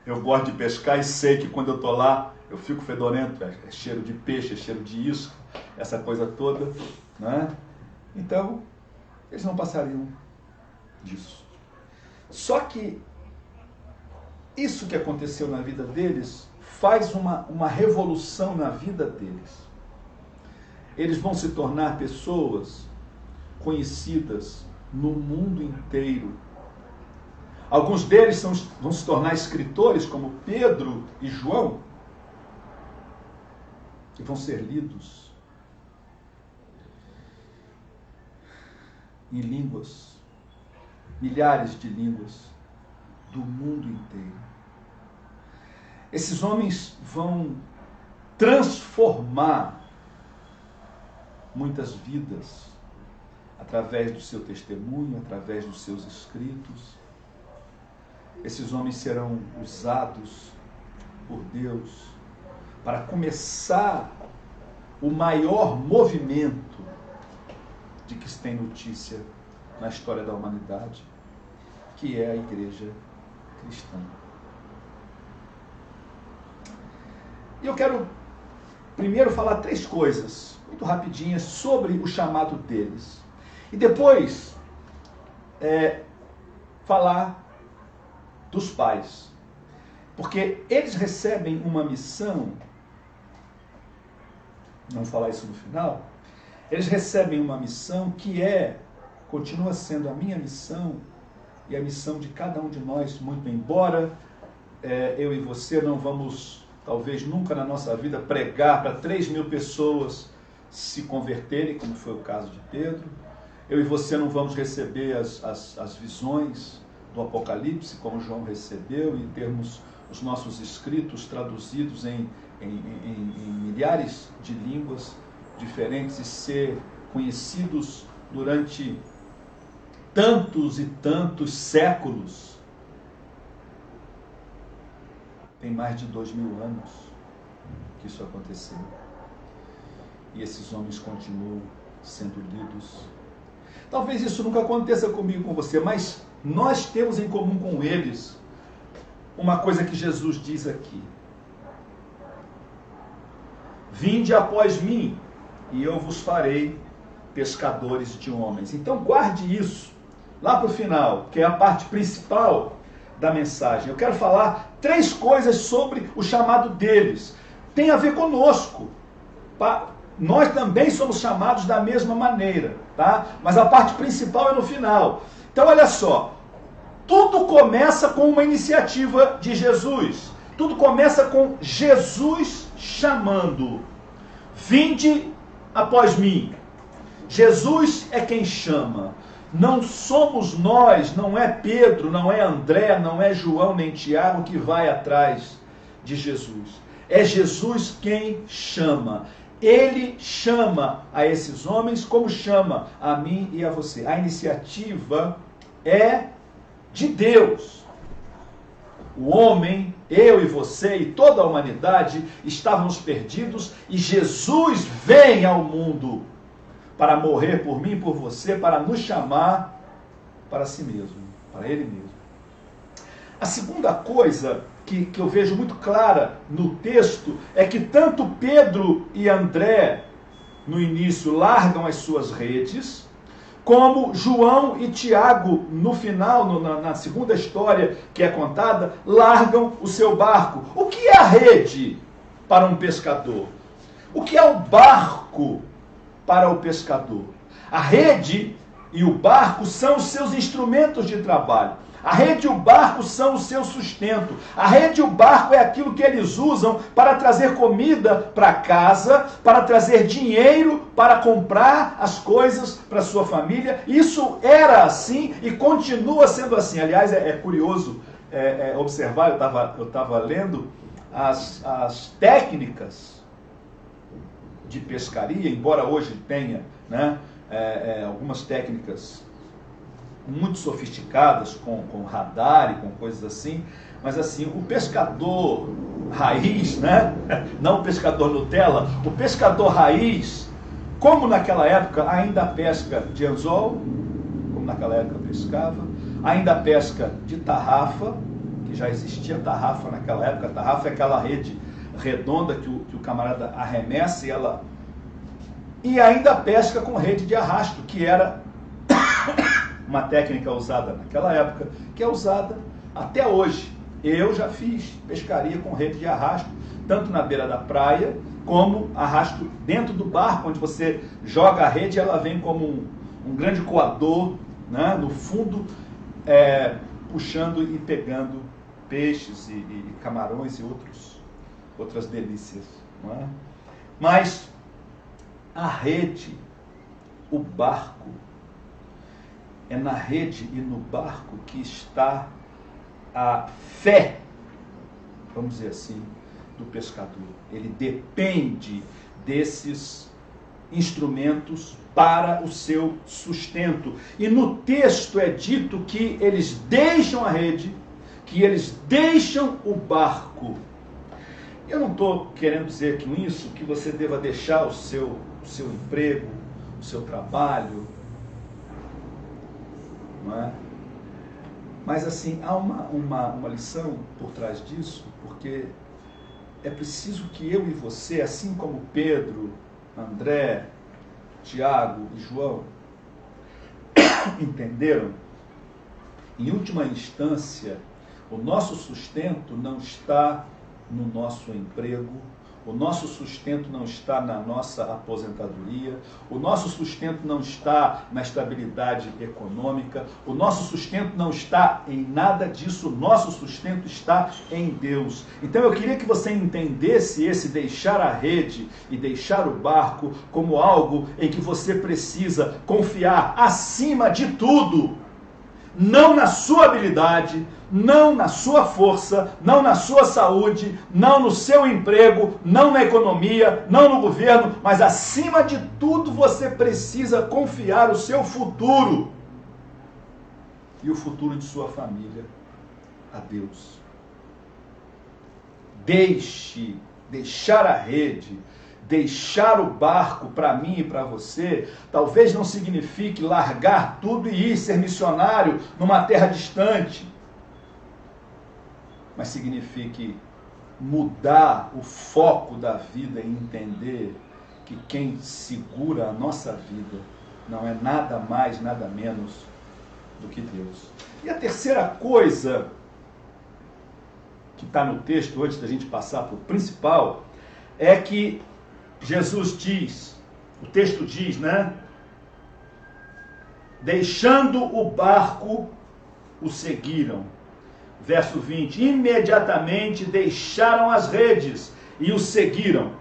Eu gosto de pescar e sei que quando eu estou lá, eu fico fedorento, é cheiro de peixe, é cheiro de isca, essa coisa toda, né? Então, eles não passariam disso. Só que isso que aconteceu na vida deles faz uma revolução na vida deles. Eles vão se tornar pessoas conhecidas no mundo inteiro. Alguns deles vão se tornar escritores, como Pedro e João, e vão ser lidos em línguas, milhares de línguas do mundo inteiro. Esses homens vão transformar muitas vidas através do seu testemunho, através dos seus escritos. Esses homens serão usados por Deus para começar o maior movimento de que se tem notícia na história da humanidade, que é a igreja cristã. E eu quero primeiro falar 3 coisas, muito rapidinhas, sobre o chamado deles. E depois, falar dos pais. Porque eles recebem uma missão, não vou falar isso no final, eles recebem uma missão que continua sendo a minha missão e a missão de cada um de nós, muito embora eu e você não vamos, talvez nunca na nossa vida, pregar para 3.000 pessoas se converterem, como foi o caso de Pedro. Eu e você não vamos receber as visões do Apocalipse, como João recebeu, e termos os nossos escritos traduzidos em milhares de línguas diferentes e ser conhecidos durante tantos e tantos séculos. Tem mais de 2.000 anos que isso aconteceu. E esses homens continuam sendo lidos. Talvez isso nunca aconteça comigo, com você, mas nós temos em comum com eles uma coisa que Jesus diz aqui. Vinde após mim, e eu vos farei pescadores de homens. Então guarde isso lá para o final, que é a parte principal da mensagem. Eu quero falar 3 coisas sobre o chamado deles. Tem a ver conosco. Nós também somos chamados da mesma maneira, tá? Mas a parte principal é no final. Então olha só, tudo começa com uma iniciativa de Jesus. Tudo começa com Jesus chamando. Vinde após mim. Jesus é quem chama. Não somos nós, não é Pedro, não é André, não é João nem Tiago que vai atrás de Jesus. É Jesus quem chama. Ele chama a esses homens como chama a mim e a você. A iniciativa é de Deus. O homem, eu e você e toda a humanidade estávamos perdidos e Jesus vem ao mundo para morrer por mim e por você, para nos chamar para si mesmo, para Ele mesmo. A segunda coisa que eu vejo muito clara no texto é que tanto Pedro e André, no início, largam as suas redes, como João e Tiago, no final, na segunda história que é contada, largam o seu barco. O que é a rede para um pescador? O que é o barco para o pescador? A rede e o barco são os seus instrumentos de trabalho. A rede e o barco são o seu sustento. A rede e o barco é aquilo que eles usam para trazer comida para casa, para trazer dinheiro para comprar as coisas para sua família. Isso era assim e continua sendo assim. Aliás, é curioso observar, eu estava lendo as técnicas de pescaria, embora hoje tenha, né, algumas técnicas muito sofisticadas, com radar e com coisas assim, mas assim, o pescador raiz, né? Não o pescador Nutella, o pescador raiz, como naquela época ainda pesca de anzol, como naquela época pescava, ainda pesca de tarrafa, que já existia tarrafa naquela época. A tarrafa é aquela rede redonda que o camarada arremessa e ainda pesca com rede de arrasto, que era uma técnica usada naquela época, que é usada até hoje. Eu já fiz pescaria com rede de arrasto, tanto na beira da praia, como arrasto dentro do barco, onde você joga a rede e ela vem como um grande coador, né, no fundo, puxando e pegando peixes e camarões e outras delícias. Não é? Mas a rede, o barco, é na rede e no barco que está a fé, vamos dizer assim, do pescador. Ele depende desses instrumentos para o seu sustento. E no texto é dito que eles deixam a rede, que eles deixam o barco. Eu não estou querendo dizer com isso que você deva deixar o seu emprego, o seu trabalho, não é? Mas assim, há uma lição por trás disso, porque é preciso que eu e você, assim como Pedro, André, Tiago e João, entenderam, em última instância, o nosso sustento não está no nosso emprego, o nosso sustento não está na nossa aposentadoria, o nosso sustento não está na estabilidade econômica, o nosso sustento não está em nada disso, o nosso sustento está em Deus. Então eu queria que você entendesse esse deixar a rede e deixar o barco como algo em que você precisa confiar acima de tudo, não na sua habilidade, não na sua força, não na sua saúde, não no seu emprego, não na economia, não no governo, mas acima de tudo você precisa confiar o seu futuro e o futuro de sua família a Deus. Deixar a rede, deixar o barco para mim e para você, talvez não signifique largar tudo e ir ser missionário numa terra distante, mas signifique mudar o foco da vida e entender que quem segura a nossa vida não é nada mais, nada menos do que Deus. E a terceira coisa que está no texto, antes da gente passar para o principal, é que Jesus diz, o texto diz, né? Deixando o barco, o seguiram. Verso 20, imediatamente deixaram as redes e o seguiram.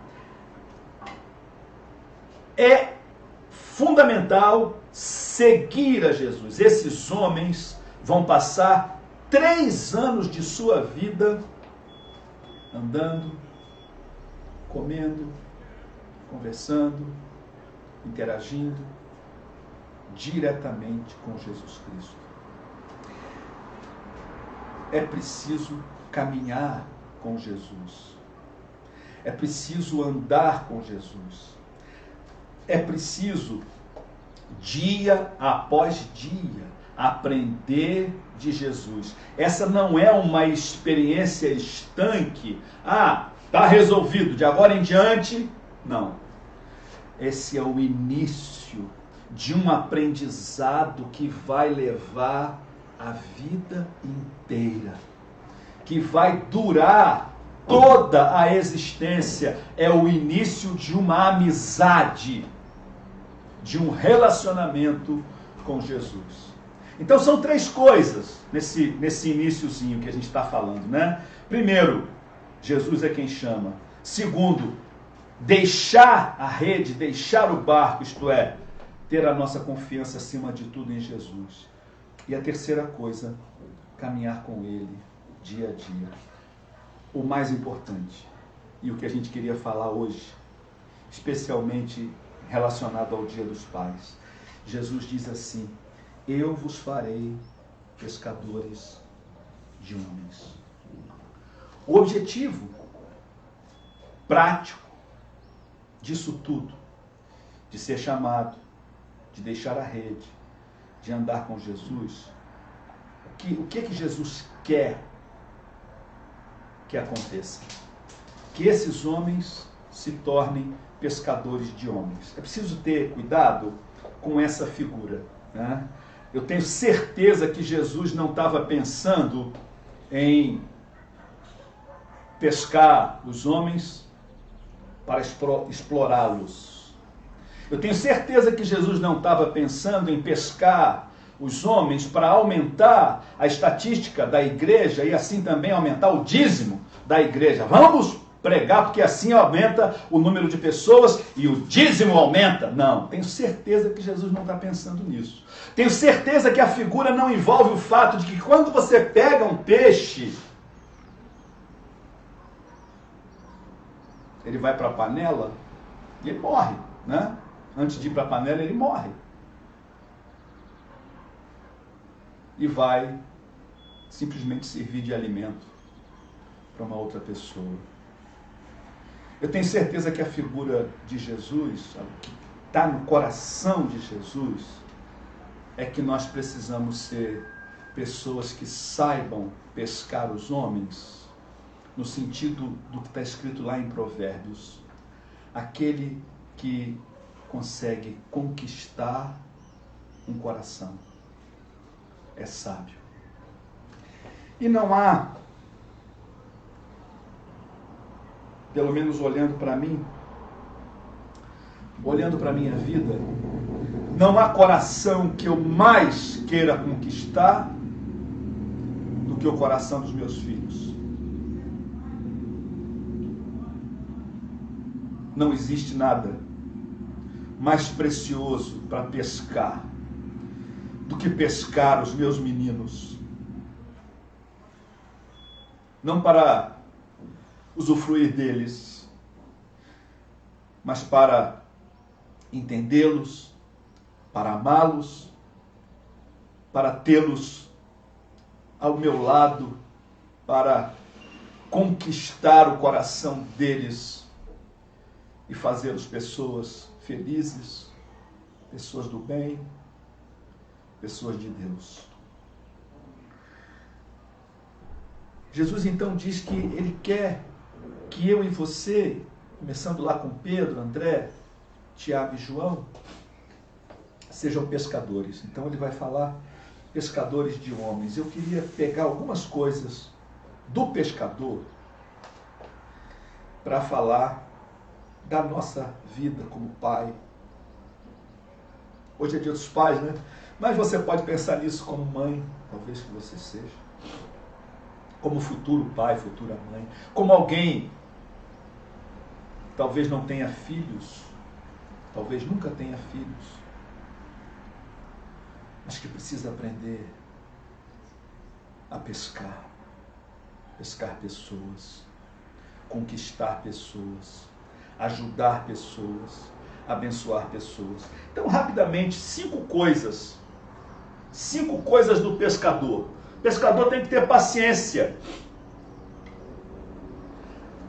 É fundamental seguir a Jesus. Esses homens vão passar 3 anos de sua vida andando, comendo, conversando, interagindo diretamente com Jesus Cristo. É preciso caminhar com Jesus. É preciso andar com Jesus. É preciso, dia após dia, aprender de Jesus. Essa não é uma experiência estanque. Está resolvido, de agora em diante, não. Esse é o início de um aprendizado que vai levar a vida inteira, que vai durar toda a existência. É o início de uma amizade, de um relacionamento com Jesus. Então são três coisas nesse iniciozinho que a gente está falando, né? Primeiro, Jesus é quem chama. Segundo, deixar a rede, deixar o barco, isto é, ter a nossa confiança acima de tudo em Jesus. E a terceira coisa, caminhar com Ele dia a dia. O mais importante, e o que a gente queria falar hoje, especialmente relacionado ao Dia dos Pais. Jesus diz assim: eu vos farei pescadores de homens. O objetivo prático disso tudo, de ser chamado, de deixar a rede, de andar com Jesus, o que Jesus quer que aconteça? Que esses homens se tornem pescadores de homens. É preciso ter cuidado com essa figura, né? Eu tenho certeza que Jesus não estava pensando em pescar os homens para explorá-los. Eu tenho certeza que Jesus não estava pensando em pescar os homens para aumentar a estatística da igreja e assim também aumentar o dízimo da igreja. Vamos pregar porque assim aumenta o número de pessoas e o dízimo aumenta. Não, tenho certeza que Jesus não está pensando nisso. Tenho certeza que a figura não envolve o fato de que quando você pega um peixe, ele vai para a panela e ele morre, né? Antes de ir para a panela, ele morre. E vai simplesmente servir de alimento para uma outra pessoa. Eu tenho certeza que a figura de Jesus, o que está no coração de Jesus, é que nós precisamos ser pessoas que saibam pescar os homens, no sentido do que está escrito lá em Provérbios. Aquele que consegue conquistar um coração é sábio. E não há, pelo menos olhando para mim, olhando para a minha vida, não há coração que eu mais queira conquistar do que o coração dos meus filhos. Não existe nada mais precioso para pescar do que pescar os meus meninos. Não para usufruir deles, mas para entendê-los, para amá-los, para tê-los ao meu lado, para conquistar o coração deles e fazê-los pessoas felizes, pessoas do bem, pessoas de Deus. Jesus então diz que Ele quer que eu e você, começando lá com Pedro, André, Tiago e João, sejam pescadores. Então Ele vai falar pescadores de homens. Eu queria pegar algumas coisas do pescador para falar da nossa vida como pai. Hoje é dia dos pais, né? Mas você pode pensar nisso como mãe, talvez que você seja. Como futuro pai, futura mãe. Como alguém talvez não tenha filhos, talvez nunca tenha filhos, mas que precisa aprender a pescar. Pescar pessoas, conquistar pessoas, ajudar pessoas, abençoar pessoas. Então, rapidamente, 5 coisas do pescador. O pescador tem que ter paciência.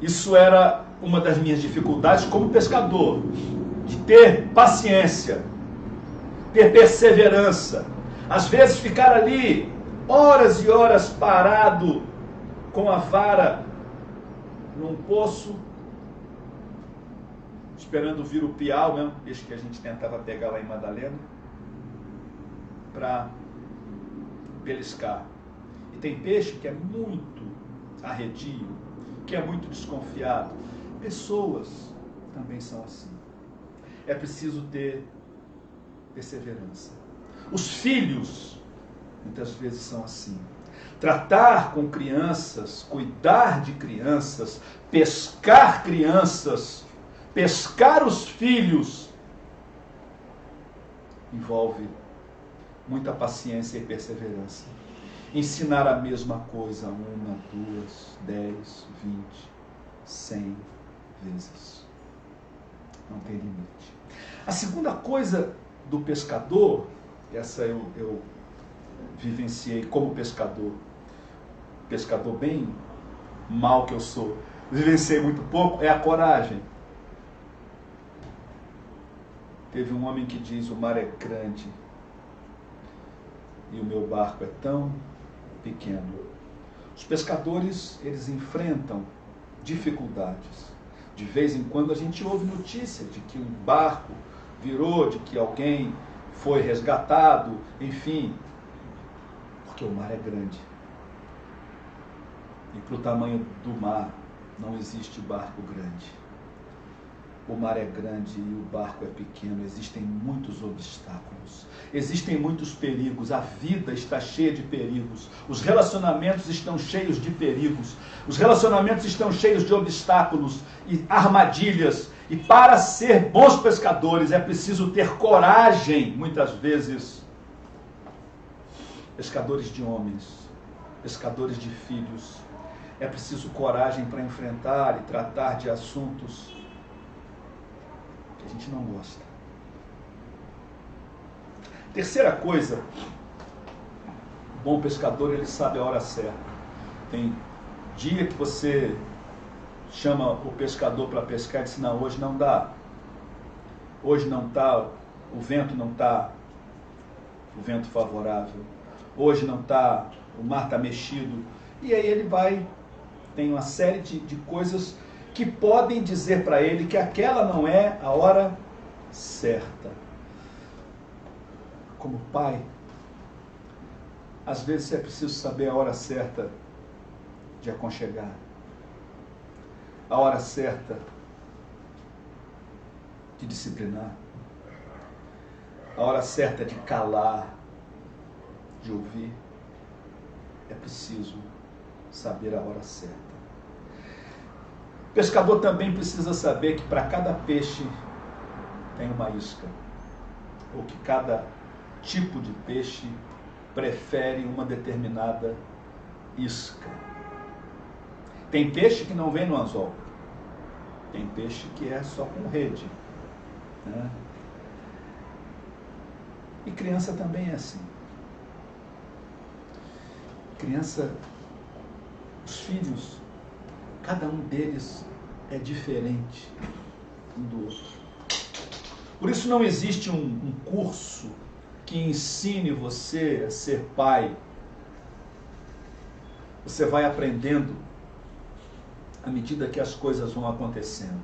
Isso era uma das minhas dificuldades como pescador, de ter paciência, ter perseverança. Às vezes ficar ali horas e horas parado com a vara num poço, esperando vir o piau, né? Peixe que a gente tentava pegar lá em Madalena, para beliscar. E tem peixe que é muito arredio, que é muito desconfiado. Pessoas também são assim. É preciso ter perseverança. Os filhos muitas vezes são assim. Tratar com crianças, cuidar de crianças, pescar crianças, pescar os filhos, envolve muita paciência e perseverança. Ensinar a mesma coisa 1, 2, 10, 20, 100 vezes. Não tem limite. A segunda coisa do pescador, essa eu vivenciei como pescador bem mal que eu sou, vivenciei muito pouco, é a coragem. Teve um homem que diz: o mar é grande e o meu barco é tão pequeno. Os pescadores, eles enfrentam dificuldades. De vez em quando a gente ouve notícia de que um barco virou, de que alguém foi resgatado, enfim, porque o mar é grande. E para o tamanho do mar não existe barco grande. O mar é grande e o barco é pequeno, existem muitos obstáculos, existem muitos perigos, a vida está cheia de perigos, os relacionamentos estão cheios de perigos, os relacionamentos estão cheios de obstáculos e armadilhas, e para ser bons pescadores é preciso ter coragem, muitas vezes. Pescadores de homens, pescadores de filhos, é preciso coragem para enfrentar e tratar de assuntos que a gente não gosta. Terceira coisa, o bom pescador, ele sabe a hora certa. Tem dia que você chama o pescador para pescar e diz: não, hoje não dá. Hoje não está, o vento não está, o vento favorável. Hoje não está, o mar está mexido. E aí ele vai, tem uma série de coisas que podem dizer para ele que aquela não é a hora certa. Como pai, às vezes é preciso saber a hora certa de aconchegar, a hora certa de disciplinar, a hora certa de calar, de ouvir. É preciso saber a hora certa. O pescador também precisa saber que para cada peixe tem uma isca, ou que cada tipo de peixe prefere uma determinada isca. Tem peixe que não vem no anzol, tem peixe que é só com rede, né? E criança também é assim. Criança, os filhos, cada um deles é diferente um do outro. Por isso não existe um curso que ensine você a ser pai. Você vai aprendendo à medida que as coisas vão acontecendo.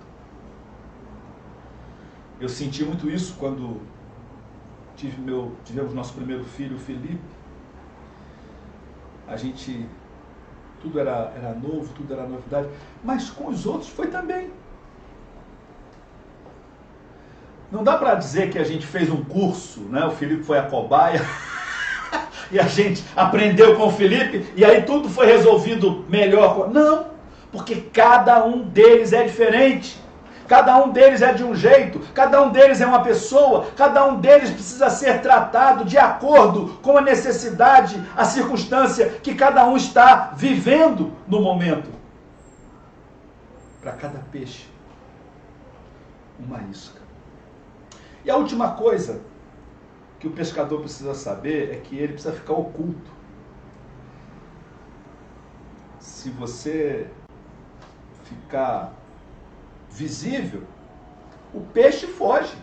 Eu senti muito isso quando tivemos nosso primeiro filho, o Felipe. A gente, tudo era novo, tudo era novidade, mas com os outros foi também. Não dá para dizer que a gente fez um curso, né? O Felipe foi a cobaia e a gente aprendeu com o Felipe e aí tudo foi resolvido melhor. Não, porque cada um deles é diferente. Cada um deles é de um jeito, cada um deles é uma pessoa, cada um deles precisa ser tratado de acordo com a necessidade, a circunstância que cada um está vivendo no momento. Para cada peixe, uma isca. E a última coisa que o pescador precisa saber é que ele precisa ficar oculto. Se você ficar visível, o peixe foge.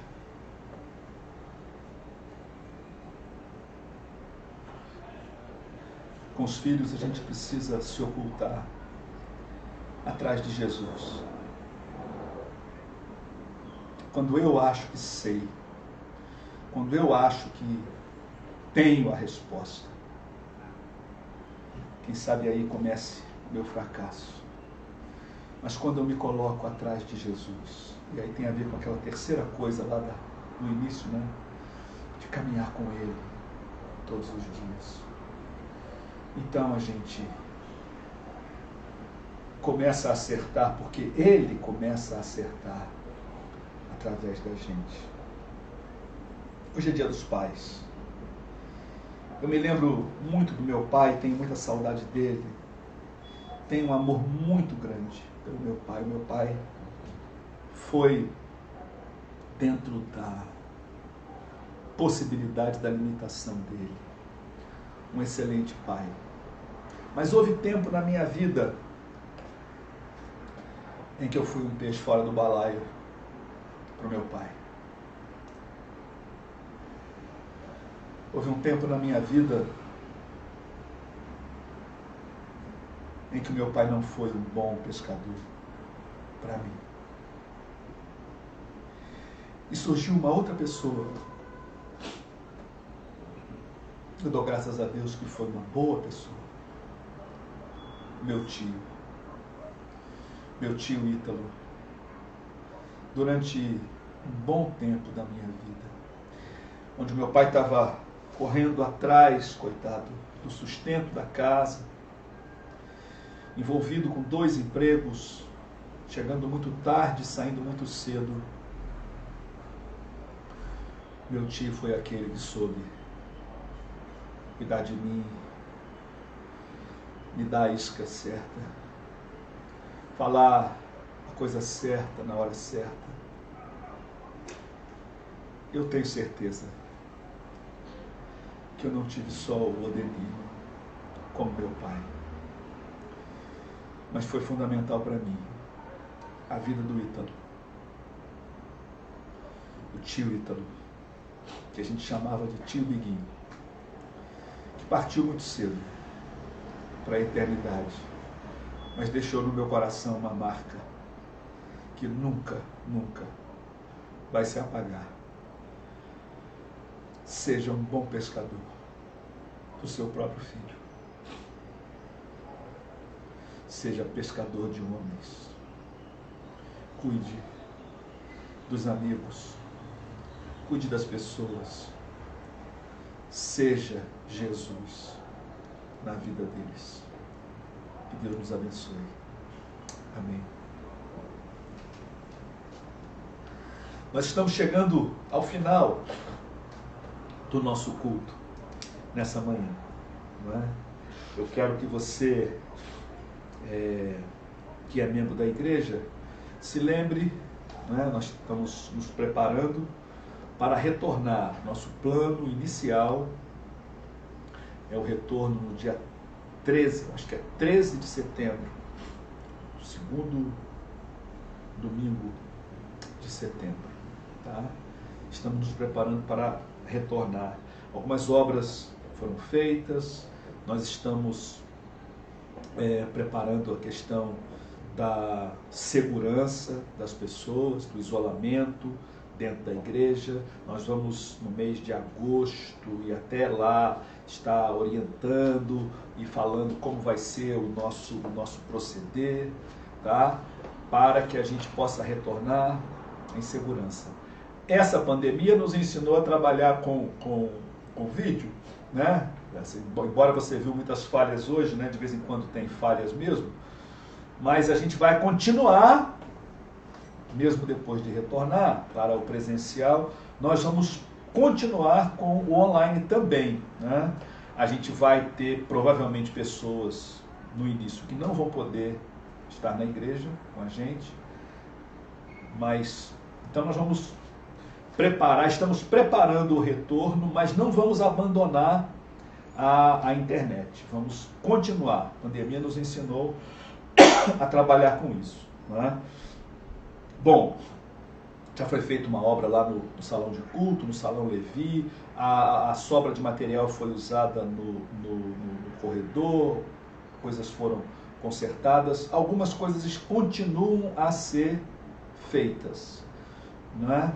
Com os filhos a gente precisa se ocultar atrás de Jesus. Quando eu acho que sei, quando eu acho que tenho a resposta, quem sabe aí comece o meu fracasso. Mas quando eu me coloco atrás de Jesus, e aí tem a ver com aquela terceira coisa lá no início, né? De caminhar com Ele todos os dias. Então a gente começa a acertar, porque Ele começa a acertar através da gente. Hoje é Dia dos Pais. Eu me lembro muito do meu pai, tenho muita saudade dele. Tenho um amor muito grande pelo meu pai. O meu pai foi dentro da possibilidade da limitação dele. Um excelente pai. Mas houve tempo na minha vida em que eu fui um peixe fora do balaio para o meu pai. Houve um tempo na minha vida em que o meu pai não foi um bom pescador para mim. E surgiu uma outra pessoa. Eu dou graças a Deus que foi uma boa pessoa. Meu tio Ítalo. Durante um bom tempo da minha vida, onde meu pai estava correndo atrás, coitado, do sustento da casa, envolvido com 2 empregos, chegando muito tarde, saindo muito cedo. Meu tio foi aquele que soube cuidar de mim, me dar a isca certa, falar a coisa certa na hora certa. Eu tenho certeza que eu não tive só o Odenir como meu pai, mas foi fundamental para mim a vida do Ítalo, o tio Ítalo, que a gente chamava de tio Biguinho, que partiu muito cedo para a eternidade, mas deixou no meu coração uma marca que nunca, nunca vai se apagar. Seja um bom pescador do seu próprio filho. Seja pescador de homens. Cuide dos amigos. Cuide das pessoas. Seja Jesus na vida deles. Que Deus nos abençoe. Amém. Nós estamos chegando ao final do nosso culto nessa manhã, não é? Eu quero que você, que é membro da igreja, se lembre, não é? Nós estamos nos preparando para retornar. Nosso plano inicial é o retorno no dia 13, acho que é 13 de setembro, segundo domingo de setembro, tá? Estamos nos preparando para retornar. Algumas obras foram feitas, nós estamos preparando a questão da segurança das pessoas, do isolamento dentro da igreja. Nós vamos, no mês de agosto e até lá, estar orientando e falando como vai ser o nosso proceder, tá? Para que a gente possa retornar em segurança. Essa pandemia nos ensinou a trabalhar com vídeo, né? Assim, embora você viu muitas falhas hoje, né? De vez em quando tem falhas mesmo, mas a gente vai continuar, mesmo depois de retornar para o presencial, nós vamos continuar com o online também, né? A gente vai ter provavelmente pessoas no início que não vão poder estar na igreja com a gente, mas então nós vamos estamos preparando o retorno, mas não vamos abandonar a internet. Vamos continuar. A pandemia nos ensinou a trabalhar com isso, não é? Bom, já foi feita uma obra lá no salão de culto, no salão Levi, a sobra de material foi usada no corredor, coisas foram consertadas, algumas coisas continuam a ser feitas, não é?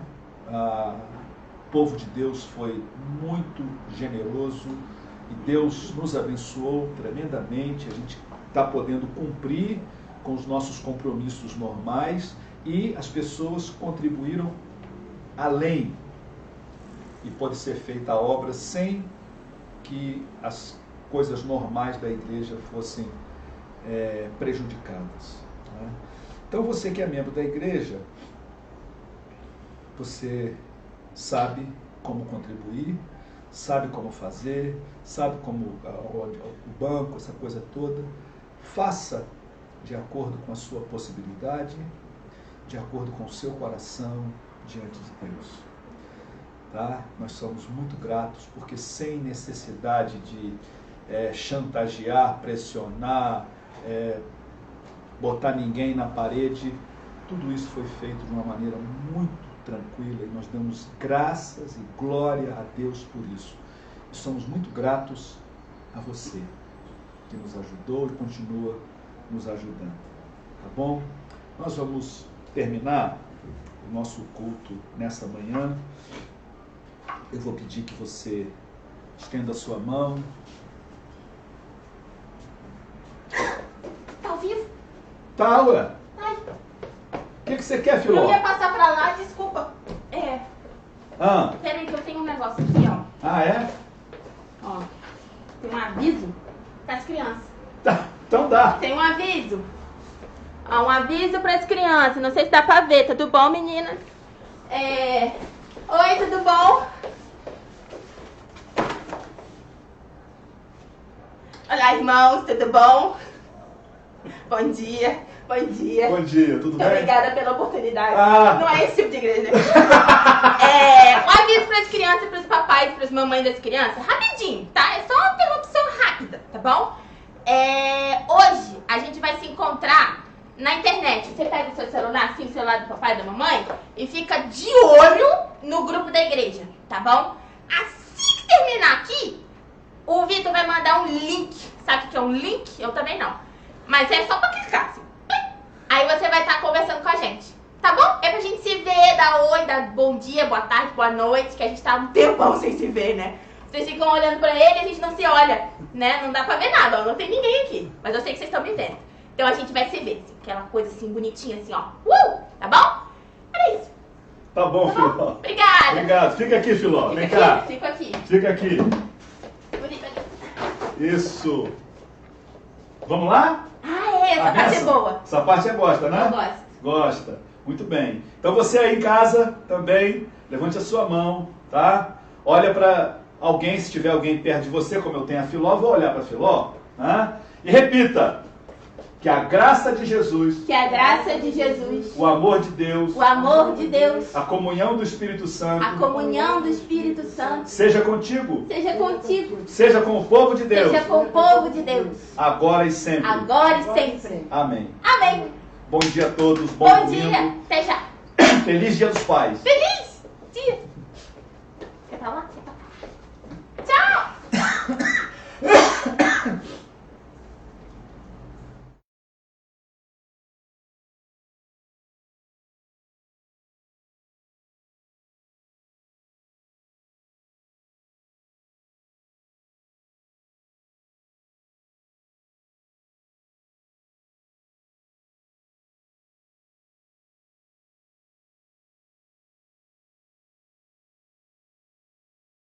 O povo de Deus foi muito generoso e Deus nos abençoou tremendamente. A gente está podendo cumprir com os nossos compromissos normais e as pessoas contribuíram além, e pode ser feita a obra sem que as coisas normais da igreja fossem prejudicadas. Né? Então você que é membro da igreja, você sabe como contribuir, sabe como fazer, sabe como o banco, essa coisa toda. Faça de acordo com a sua possibilidade, de acordo com o seu coração diante de Deus. Tá? Nós somos muito gratos, porque sem necessidade de chantagear, pressionar, botar ninguém na parede, tudo isso foi feito de uma maneira muito tranquila e nós damos graças e glória a Deus por isso. E somos muito gratos a você que nos ajudou e continua nos ajudando. Tá bom? Nós vamos terminar o nosso culto nessa manhã. Eu vou pedir que você estenda a sua mão. Tá ao vivo? Tá, ué. Ai. O que você quer, Filó? Eu ia passar pra lá, desculpa. Peraí que eu tenho um negócio aqui, ó. Ah, é? Ó, tem um aviso pras crianças. Tá, então dá. Tem um aviso. Ó, um aviso pras crianças. Não sei se dá pra ver. Tudo bom, meninas? Oi, tudo bom? Olá, irmãos, tudo bom? Bom dia, bom dia. Bom dia, tudo bem? Obrigada pela oportunidade. Ah. Não é esse tipo de igreja. Um aviso para as crianças, para os papais, para as mamães das crianças. Rapidinho, tá? É só uma interrupção rápida, tá bom? Hoje a gente vai se encontrar na internet. Você pega o seu celular, assim, o celular do papai e da mamãe, e fica de olho no grupo da igreja, tá bom? Assim que terminar aqui, o Vitor vai mandar um link. Sabe o que é um link? Eu também não. Mas é só pra clicar, assim. Aí você vai estar conversando com a gente, tá bom? É pra gente se ver, dar oi, dar bom dia, boa tarde, boa noite, que a gente tá um tempão sem se ver, né? Vocês ficam olhando pra ele e a gente não se olha, né? Não dá pra ver nada, ó, não tem ninguém aqui. Mas eu sei que vocês estão me vendo. Então a gente vai se ver, assim, aquela coisa assim, bonitinha, assim, ó. Tá bom? Era isso. Tá bom, Filó. Obrigada. Obrigado. Fica aqui, Filó. Vem cá. Fica aqui. Fica aqui. Bonita. Isso. Vamos lá? Essa parte é boa. Essa parte você gosta, né? Eu gosto. Gosta. Muito bem. Então você aí em casa também, levante a sua mão, tá? Olha para alguém, se tiver alguém perto de você, como eu tenho a Filó, vou olhar para a Filó, né? E repita. Que a graça de Jesus, que a graça de Jesus, o amor de Deus, o amor de Deus, a comunhão do Espírito Santo, a comunhão do Espírito Santo, seja contigo, seja contigo, seja com o povo de Deus, seja com o povo de Deus, agora e sempre. Agora e sempre. Amém. Amém. Bom dia a todos. Bom dia. Até já. Feliz Dia dos Pais. Feliz